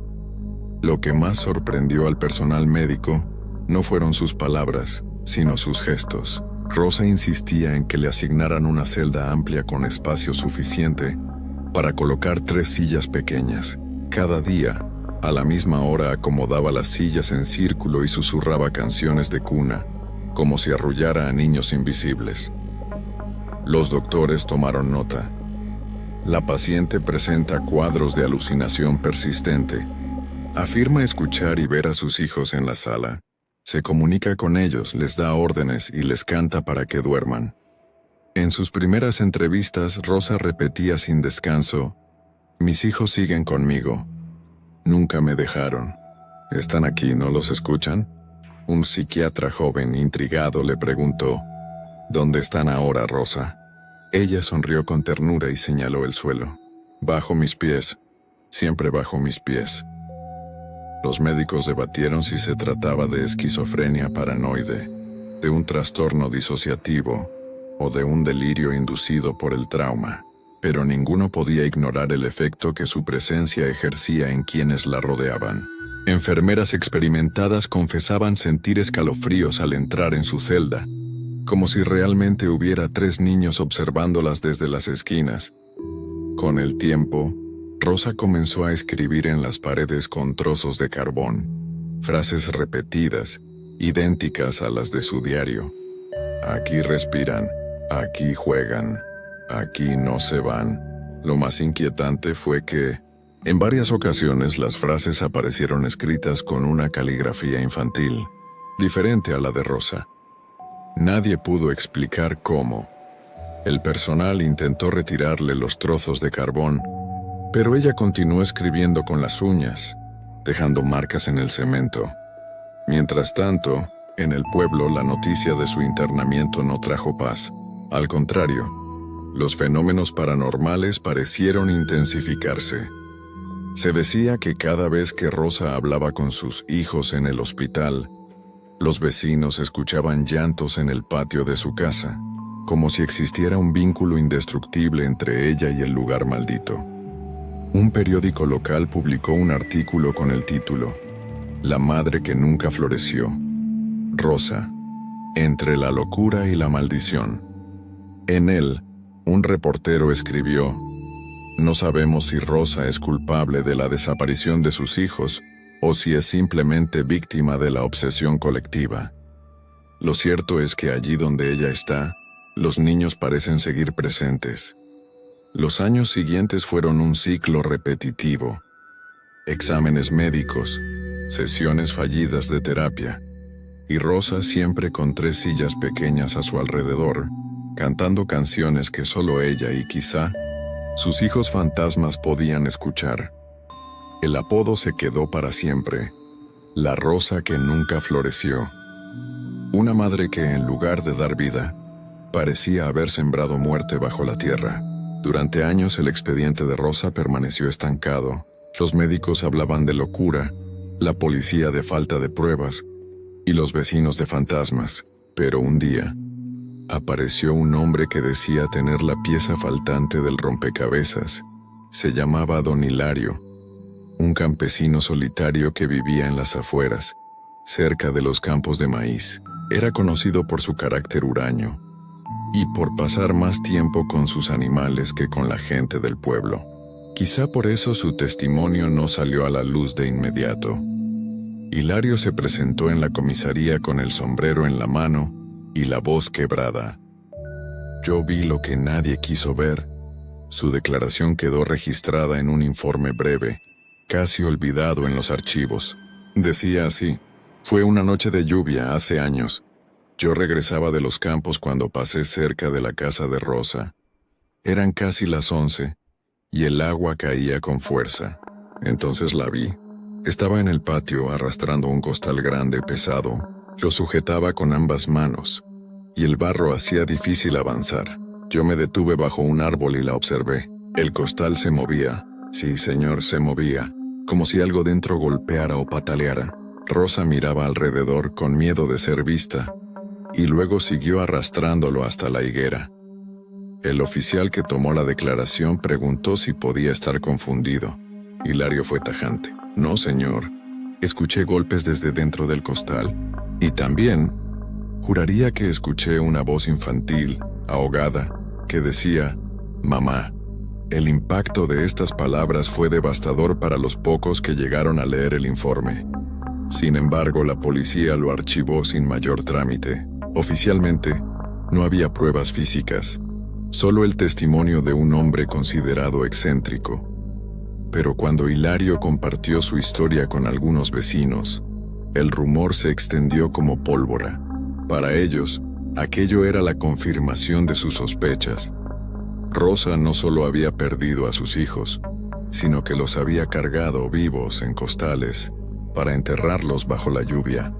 Lo que más sorprendió al personal médico no fueron sus palabras, sino sus gestos. Rosa insistía en que le asignaran una celda amplia con espacio suficiente para colocar 3 sillas pequeñas. Cada día, a la misma hora, acomodaba las sillas en círculo y susurraba canciones de cuna, como si arrullara a niños invisibles. Los doctores tomaron nota. La paciente presenta cuadros de alucinación persistente. Afirma escuchar y ver a sus hijos en la sala. Se comunica con ellos, les da órdenes y les canta para que duerman. En sus primeras entrevistas, Rosa repetía sin descanso: «Mis hijos siguen conmigo. Nunca me dejaron. Están aquí, ¿no los escuchan?». Un psiquiatra joven, intrigado, le preguntó: «¿Dónde están ahora, Rosa?». Ella sonrió con ternura y señaló el suelo. «Bajo mis pies, siempre bajo mis pies». Los médicos debatieron si se trataba de esquizofrenia paranoide, de un trastorno disociativo o de un delirio inducido por el trauma, pero ninguno podía ignorar el efecto que su presencia ejercía en quienes la rodeaban. Enfermeras experimentadas confesaban sentir escalofríos al entrar en su celda, como si realmente hubiera 3 niños observándolas desde las esquinas. Con el tiempo, Rosa comenzó a escribir en las paredes con trozos de carbón, frases repetidas, idénticas a las de su diario. «Aquí respiran, aquí juegan, aquí no se van». Lo más inquietante fue que, en varias ocasiones, las frases aparecieron escritas con una caligrafía infantil, diferente a la de Rosa. Nadie pudo explicar cómo. El personal intentó retirarle los trozos de carbón, pero ella continuó escribiendo con las uñas, dejando marcas en el cemento. Mientras tanto, en el pueblo, la noticia de su internamiento no trajo paz. Al contrario, los fenómenos paranormales parecieron intensificarse. Se decía que cada vez que Rosa hablaba con sus hijos en el hospital, los vecinos escuchaban llantos en el patio de su casa, como si existiera un vínculo indestructible entre ella y el lugar maldito. Un periódico local publicó un artículo con el título «La madre que nunca floreció. Rosa, entre la locura y la maldición». En él, un reportero escribió: «No sabemos si Rosa es culpable de la desaparición de sus hijos o si es simplemente víctima de la obsesión colectiva. Lo cierto es que allí donde ella está, los niños parecen seguir presentes». Los años siguientes fueron un ciclo repetitivo. Exámenes médicos, sesiones fallidas de terapia, y Rosa siempre con 3 sillas pequeñas a su alrededor, cantando canciones que solo ella y quizá sus hijos fantasmas podían escuchar. El apodo se quedó para siempre: la Rosa que nunca floreció. Una madre que, en lugar de dar vida, parecía haber sembrado muerte bajo la tierra. Durante años el expediente de Rosa permaneció estancado. Los médicos hablaban de locura, la policía de falta de pruebas y los vecinos de fantasmas. Pero un día, apareció un hombre que decía tener la pieza faltante del rompecabezas. Se llamaba Don Hilario, un campesino solitario que vivía en las afueras, cerca de los campos de maíz. Era conocido por su carácter huraño y por pasar más tiempo con sus animales que con la gente del pueblo. Quizá por eso su testimonio no salió a la luz de inmediato. Hilario se presentó en la comisaría con el sombrero en la mano y la voz quebrada. Yo vi lo que nadie quiso ver. Su declaración quedó registrada en un informe breve, casi olvidado en los archivos. Decía así: fue una noche de lluvia hace años. Yo regresaba de los campos cuando pasé cerca de la casa de Rosa. Eran casi las 11 y el agua caía con fuerza. Entonces la vi. Estaba en el patio arrastrando un costal grande pesado. Lo sujetaba con ambas manos y el barro hacía difícil avanzar. Yo me detuve bajo un árbol y la observé. El costal se movía. Sí, señor, se movía, como si algo dentro golpeara o pataleara. Rosa miraba alrededor con miedo de ser vista, y luego siguió arrastrándolo hasta la higuera. El oficial que tomó la declaración preguntó si podía estar confundido. Hilario fue tajante. No, señor. Escuché golpes desde dentro del costal. Y también, juraría que escuché una voz infantil, ahogada, que decía, «Mamá». El impacto de estas palabras fue devastador para los pocos que llegaron a leer el informe. Sin embargo, la policía lo archivó sin mayor trámite. Oficialmente, no había pruebas físicas, solo el testimonio de un hombre considerado excéntrico. Pero cuando Hilario compartió su historia con algunos vecinos, el rumor se extendió como pólvora. Para ellos, aquello era la confirmación de sus sospechas. Rosa no solo había perdido a sus hijos, sino que los había cargado vivos en costales para enterrarlos bajo la lluvia.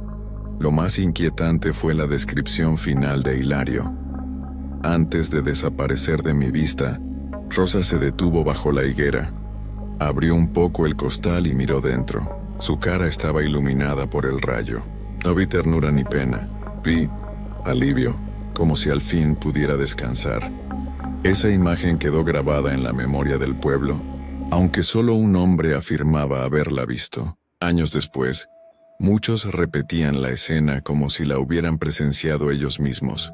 Lo más inquietante fue la descripción final de Hilario. Antes de desaparecer de mi vista, Rosa se detuvo bajo la higuera. Abrió un poco el costal y miró dentro. Su cara estaba iluminada por el rayo. No vi ternura ni pena. Vi alivio, como si al fin pudiera descansar. Esa imagen quedó grabada en la memoria del pueblo, aunque solo un hombre afirmaba haberla visto. Años después, muchos repetían la escena como si la hubieran presenciado ellos mismos,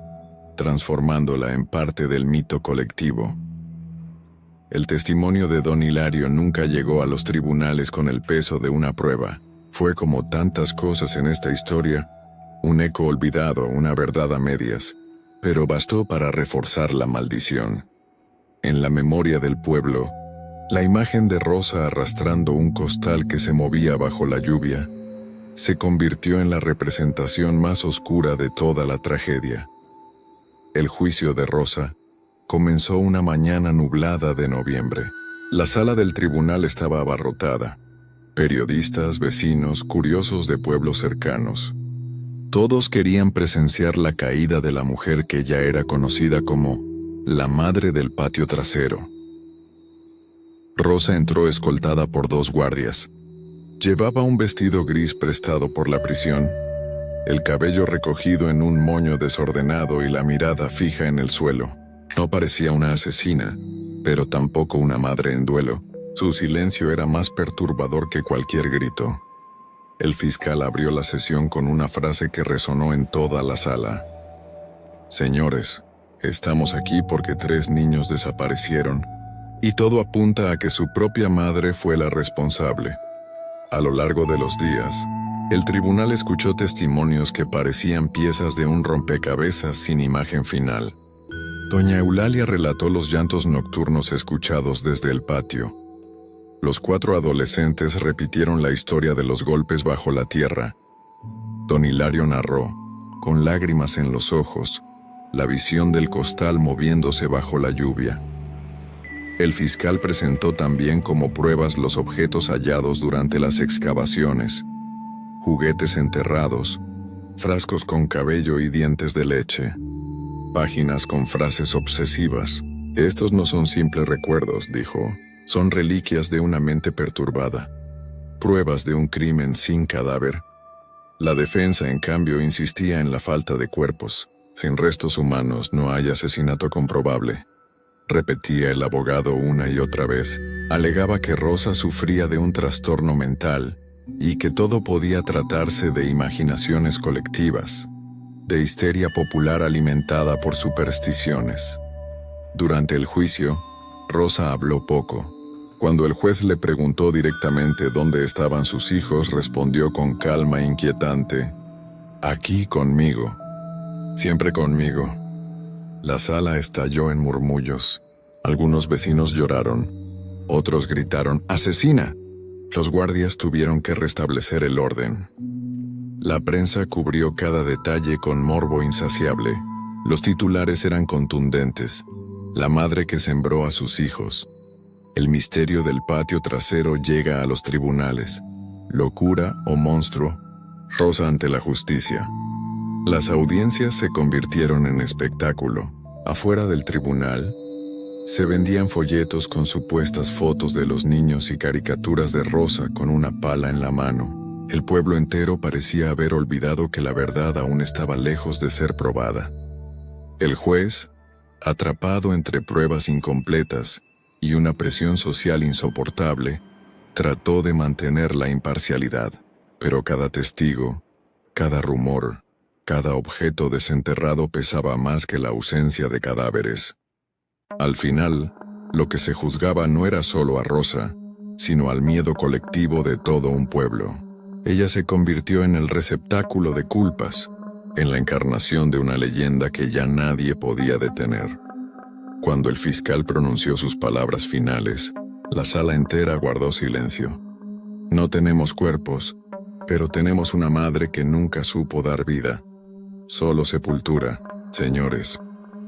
transformándola en parte del mito colectivo. El testimonio de don Hilario nunca llegó a los tribunales con el peso de una prueba. Fue como tantas cosas en esta historia, un eco olvidado, una verdad a medias, pero bastó para reforzar la maldición. En la memoria del pueblo, la imagen de Rosa arrastrando un costal que se movía bajo la lluvia se convirtió en la representación más oscura de toda la tragedia. El juicio de Rosa comenzó una mañana nublada de noviembre. La sala del tribunal estaba abarrotada. Periodistas, vecinos, curiosos de pueblos cercanos. Todos querían presenciar la caída de la mujer que ya era conocida como la madre del patio trasero. Rosa entró escoltada por 2 guardias. Llevaba un vestido gris prestado por la prisión, el cabello recogido en un moño desordenado y la mirada fija en el suelo. No parecía una asesina, pero tampoco una madre en duelo. Su silencio era más perturbador que cualquier grito. El fiscal abrió la sesión con una frase que resonó en toda la sala. Señores, estamos aquí porque 3 niños desaparecieron, y todo apunta a que su propia madre fue la responsable. A lo largo de los días, el tribunal escuchó testimonios que parecían piezas de un rompecabezas sin imagen final. Doña Eulalia relató los llantos nocturnos escuchados desde el patio. Los 4 adolescentes repitieron la historia de los golpes bajo la tierra. Don Hilario narró, con lágrimas en los ojos, la visión del costal moviéndose bajo la lluvia. El fiscal presentó también como pruebas los objetos hallados durante las excavaciones: juguetes enterrados, frascos con cabello y dientes de leche, páginas con frases obsesivas. Estos no son simples recuerdos, dijo. Son reliquias de una mente perturbada, pruebas de un crimen sin cadáver. La defensa, en cambio, insistía en la falta de cuerpos. Sin restos humanos no hay asesinato comprobable, repetía el abogado una y otra vez. Alegaba que Rosa sufría de un trastorno mental y que todo podía tratarse de imaginaciones colectivas, de histeria popular alimentada por supersticiones. Durante el juicio, Rosa habló poco. Cuando el juez le preguntó directamente dónde estaban sus hijos, respondió con calma inquietante: «Aquí conmigo, siempre conmigo». La sala estalló en murmullos. Algunos vecinos lloraron, otros gritaron «¡Asesina!». Los guardias tuvieron que restablecer el orden. La prensa cubrió cada detalle con morbo insaciable. Los titulares eran contundentes: la madre que sembró a sus hijos. El misterio del patio trasero llega a los tribunales. Locura o monstruo, Rosa ante la justicia. Las audiencias se convirtieron en espectáculo. Afuera del tribunal, se vendían folletos con supuestas fotos de los niños y caricaturas de Rosa con una pala en la mano. El pueblo entero parecía haber olvidado que la verdad aún estaba lejos de ser probada. El juez, atrapado entre pruebas incompletas y una presión social insoportable, trató de mantener la imparcialidad, pero cada testigo, cada rumor, cada objeto desenterrado pesaba más que la ausencia de cadáveres. Al final, lo que se juzgaba no era solo a Rosa, sino al miedo colectivo de todo un pueblo. Ella se convirtió en el receptáculo de culpas, en la encarnación de una leyenda que ya nadie podía detener. Cuando el fiscal pronunció sus palabras finales, la sala entera guardó silencio. No tenemos cuerpos, pero tenemos una madre que nunca supo dar vida. Solo sepultura, señores.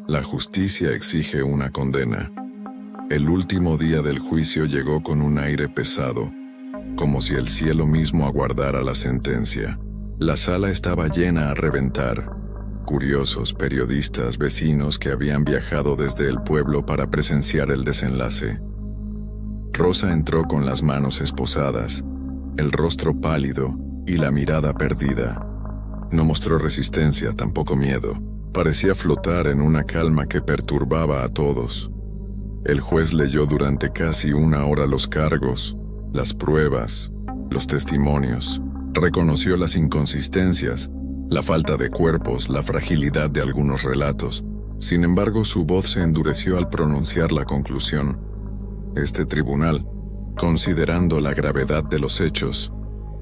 La justicia exige una condena. El último día del juicio llegó con un aire pesado, como si el cielo mismo aguardara la sentencia. La sala estaba llena a reventar. Curiosos, periodistas, vecinos que habían viajado desde el pueblo para presenciar el desenlace. Rosa entró con las manos esposadas, el rostro pálido y la mirada perdida. No mostró resistencia, tampoco miedo. Parecía flotar en una calma que perturbaba a todos. El juez leyó durante casi una hora los cargos, las pruebas, los testimonios. Reconoció las inconsistencias, la falta de cuerpos, la fragilidad de algunos relatos. Sin embargo, su voz se endureció al pronunciar la conclusión. Este tribunal, considerando la gravedad de los hechos,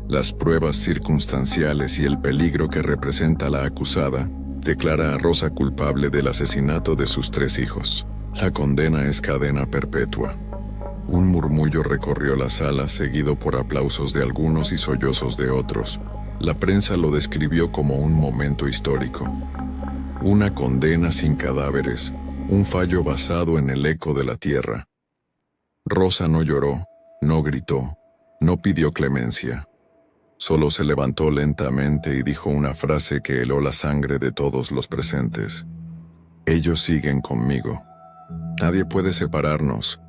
las pruebas circunstanciales y el peligro que representa la acusada, declara a Rosa culpable del asesinato de sus 3 hijos. La condena es cadena perpetua. Un murmullo recorrió la sala, seguido por aplausos de algunos y sollozos de otros. La prensa lo describió como un momento histórico. Una condena sin cadáveres, un fallo basado en el eco de la tierra. Rosa no lloró, no gritó, no pidió clemencia. Solo se levantó lentamente y dijo una frase que heló la sangre de todos los presentes. Ellos siguen conmigo. Nadie puede separarnos.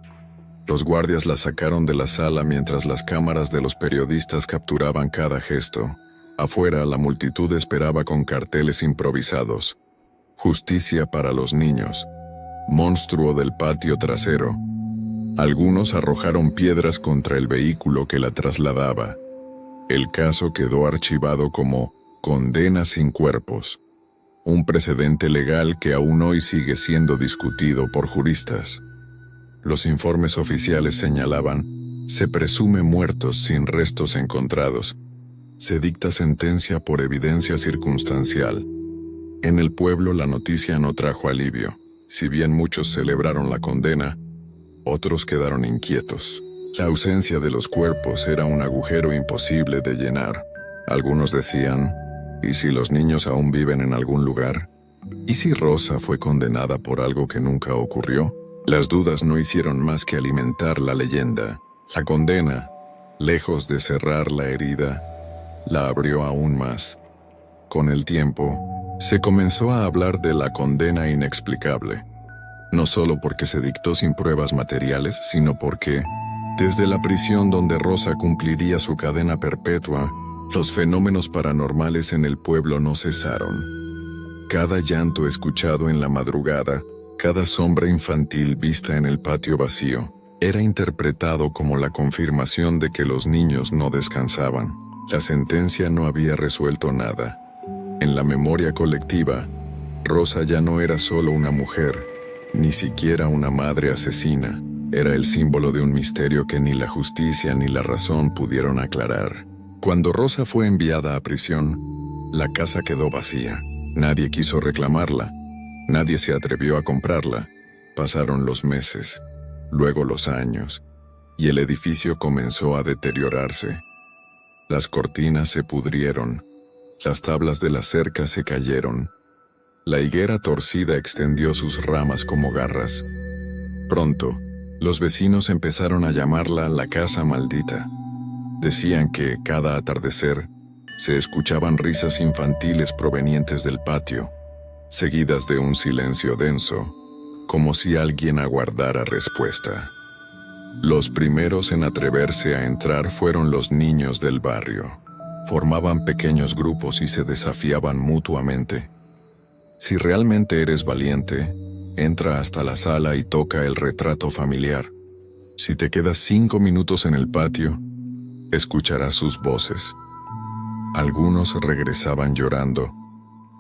Los guardias la sacaron de la sala mientras las cámaras de los periodistas capturaban cada gesto. Afuera, la multitud esperaba con carteles improvisados. Justicia para los niños. Monstruo del patio trasero. Algunos arrojaron piedras contra el vehículo que la trasladaba. El caso quedó archivado como condena sin cuerpos, un precedente legal que aún hoy sigue siendo discutido por juristas. Los informes oficiales señalaban: se presume muertos sin restos encontrados. Se dicta sentencia por evidencia circunstancial. En el pueblo la noticia no trajo alivio. Si bien muchos celebraron la condena, otros quedaron inquietos. La ausencia de los cuerpos era un agujero imposible de llenar. Algunos decían: ¿y si los niños aún viven en algún lugar? ¿Y si Rosa fue condenada por algo que nunca ocurrió? Las dudas no hicieron más que alimentar la leyenda. La condena, lejos de cerrar la herida, la abrió aún más. Con el tiempo, se comenzó a hablar de la condena inexplicable. No solo porque se dictó sin pruebas materiales, sino porque, desde la prisión donde Rosa cumpliría su cadena perpetua, los fenómenos paranormales en el pueblo no cesaron. Cada llanto escuchado en la madrugada, cada sombra infantil vista en el patio vacío, era interpretado como la confirmación de que los niños no descansaban. La sentencia no había resuelto nada. En la memoria colectiva, Rosa ya no era solo una mujer, ni siquiera una madre asesina. Era el símbolo de un misterio que ni la justicia ni la razón pudieron aclarar. Cuando Rosa fue enviada a prisión, la casa quedó vacía. Nadie quiso reclamarla. Nadie se atrevió a comprarla. Pasaron los meses, luego los años, y el edificio comenzó a deteriorarse. Las cortinas se pudrieron, las tablas de la cerca se cayeron. La higuera torcida extendió sus ramas como garras. Pronto, los vecinos empezaron a llamarla la casa maldita. Decían que, cada atardecer, se escuchaban risas infantiles provenientes del patio, seguidas de un silencio denso, como si alguien aguardara respuesta. Los primeros en atreverse a entrar fueron los niños del barrio. Formaban pequeños grupos y se desafiaban mutuamente. Si realmente eres valiente, entra hasta la sala y toca el retrato familiar. Si te quedas 5 minutos en el patio, escucharás sus voces. Algunos regresaban llorando,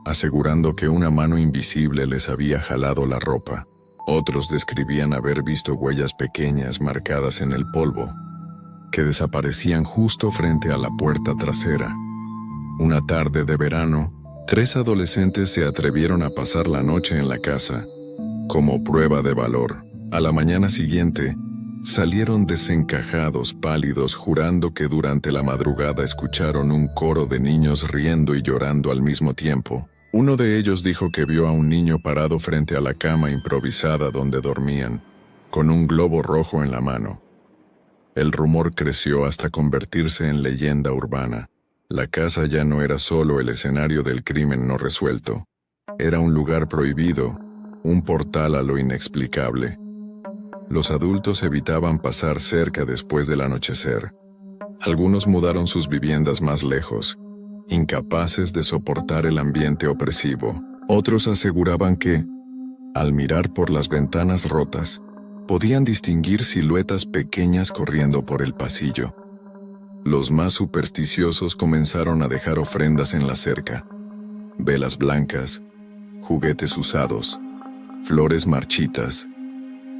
asegurando que una mano invisible les había jalado la ropa. Otros describían haber visto huellas pequeñas marcadas en el polvo, que desaparecían justo frente a la puerta trasera. Una tarde de verano, 3 adolescentes se atrevieron a pasar la noche en la casa, como prueba de valor. A la mañana siguiente, salieron desencajados, pálidos, jurando que durante la madrugada escucharon un coro de niños riendo y llorando al mismo tiempo. Uno de ellos dijo que vio a un niño parado frente a la cama improvisada donde dormían, con un globo rojo en la mano. El rumor creció hasta convertirse en leyenda urbana. La casa ya no era solo el escenario del crimen no resuelto. Era un lugar prohibido, un portal a lo inexplicable. Los adultos evitaban pasar cerca después del anochecer. Algunos mudaron sus viviendas más lejos, incapaces de soportar el ambiente opresivo. Otros aseguraban que, al mirar por las ventanas rotas, podían distinguir siluetas pequeñas corriendo por el pasillo. Los más supersticiosos comenzaron a dejar ofrendas en la cerca: velas blancas, juguetes usados, flores marchitas.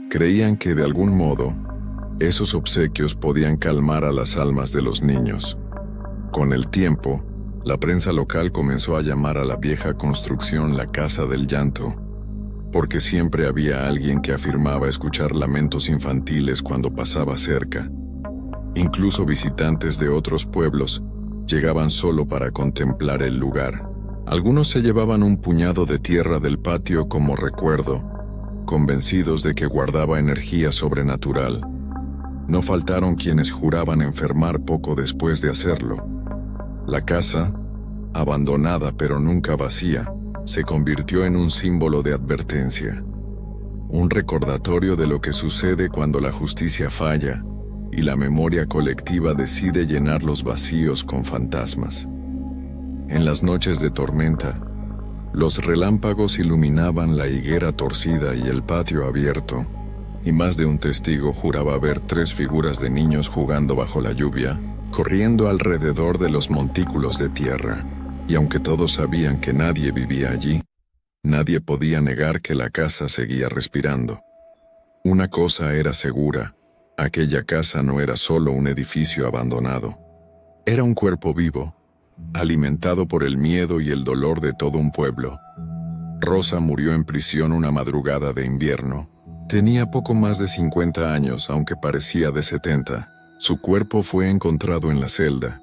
Creían que de algún modo, esos obsequios podían calmar a las almas de los niños. Con el tiempo, la prensa local comenzó a llamar a la vieja construcción la Casa del Llanto, porque siempre había alguien que afirmaba escuchar lamentos infantiles cuando pasaba cerca. Incluso visitantes de otros pueblos llegaban solo para contemplar el lugar. Algunos se llevaban un puñado de tierra del patio como recuerdo, convencidos de que guardaba energía sobrenatural. No faltaron quienes juraban enfermar poco después de hacerlo. La casa, abandonada pero nunca vacía, se convirtió en un símbolo de advertencia. Un recordatorio de lo que sucede cuando la justicia falla y la memoria colectiva decide llenar los vacíos con fantasmas. En las noches de tormenta, los relámpagos iluminaban la higuera torcida y el patio abierto, y más de un testigo juraba ver 3 figuras de niños jugando bajo la lluvia, corriendo alrededor de los montículos de tierra. Y aunque todos sabían que nadie vivía allí, nadie podía negar que la casa seguía respirando. Una cosa era segura: aquella casa no era solo un edificio abandonado. Era un cuerpo vivo, alimentado por el miedo y el dolor de todo un pueblo. Rosa murió en prisión una madrugada de invierno. Tenía poco más de 50 años, aunque parecía de 70. Su cuerpo fue encontrado en la celda,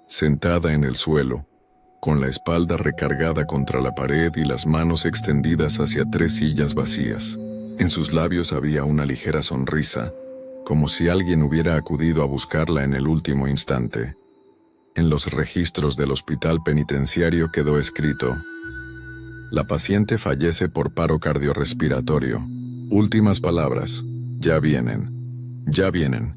sentada en el suelo, con la espalda recargada contra la pared y las manos extendidas hacia 3 sillas vacías. En sus labios había una ligera sonrisa, como si alguien hubiera acudido a buscarla en el último instante. En los registros del hospital penitenciario quedó escrito: la paciente fallece por paro cardiorrespiratorio. Últimas palabras: ya vienen. Ya vienen.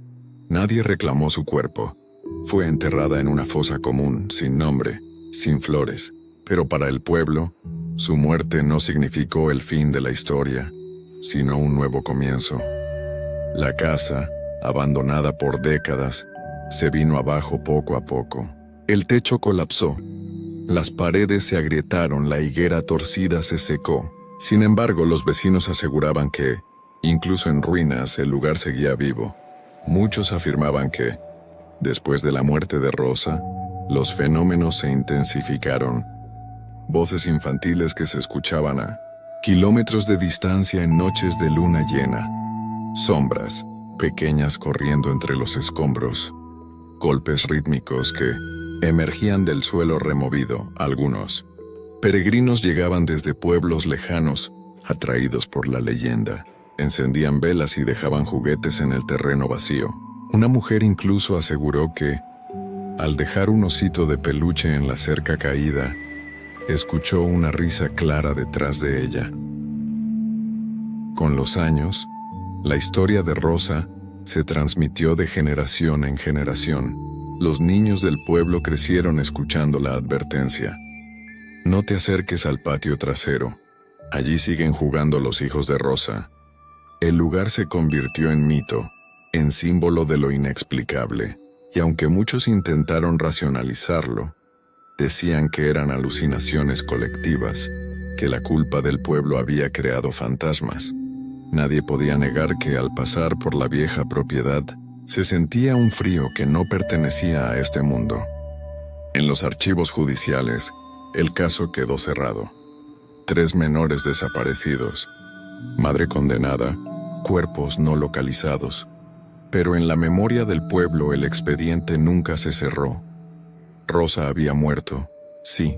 Nadie reclamó su cuerpo. Fue enterrada en una fosa común, sin nombre, sin flores. Pero para el pueblo, su muerte no significó el fin de la historia, sino un nuevo comienzo. La casa, abandonada por décadas, se vino abajo poco a poco. El techo colapsó. Las paredes se agrietaron, la higuera torcida se secó. Sin embargo, los vecinos aseguraban que, incluso en ruinas, el lugar seguía vivo. Muchos afirmaban que, después de la muerte de Rosa, los fenómenos se intensificaron. Voces infantiles que se escuchaban a kilómetros de distancia en noches de luna llena. Sombras, pequeñas corriendo entre los escombros. Golpes rítmicos que emergían del suelo removido. Algunos peregrinos llegaban desde pueblos lejanos, atraídos por la leyenda. Encendían velas y dejaban juguetes en el terreno vacío. Una mujer incluso aseguró que, al dejar un osito de peluche en la cerca caída, escuchó una risa clara detrás de ella. Con los años, la historia de Rosa se transmitió de generación en generación. Los niños del pueblo crecieron escuchando la advertencia. No te acerques al patio trasero. Allí siguen jugando los hijos de Rosa. El lugar se convirtió en mito, en símbolo de lo inexplicable, y aunque muchos intentaron racionalizarlo, decían que eran alucinaciones colectivas, que la culpa del pueblo había creado fantasmas. Nadie podía negar que al pasar por la vieja propiedad, se sentía un frío que no pertenecía a este mundo. En los archivos judiciales, el caso quedó cerrado. 3 menores desaparecidos, madre condenada, cuerpos no localizados. Pero en la memoria del pueblo el expediente nunca se cerró. Rosa había muerto, sí.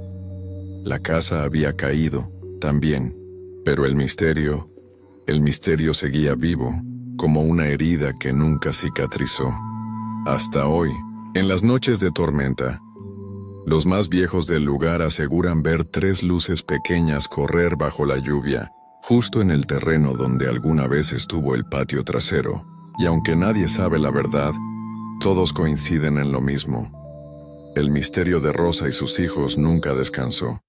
La casa había caído, también. Pero el misterio seguía vivo, como una herida que nunca cicatrizó. Hasta hoy, en las noches de tormenta, los más viejos del lugar aseguran ver 3 luces pequeñas correr bajo la lluvia, justo en el terreno donde alguna vez estuvo el patio trasero. Y aunque nadie sabe la verdad, todos coinciden en lo mismo. El misterio de Rosa y sus hijos nunca descansó.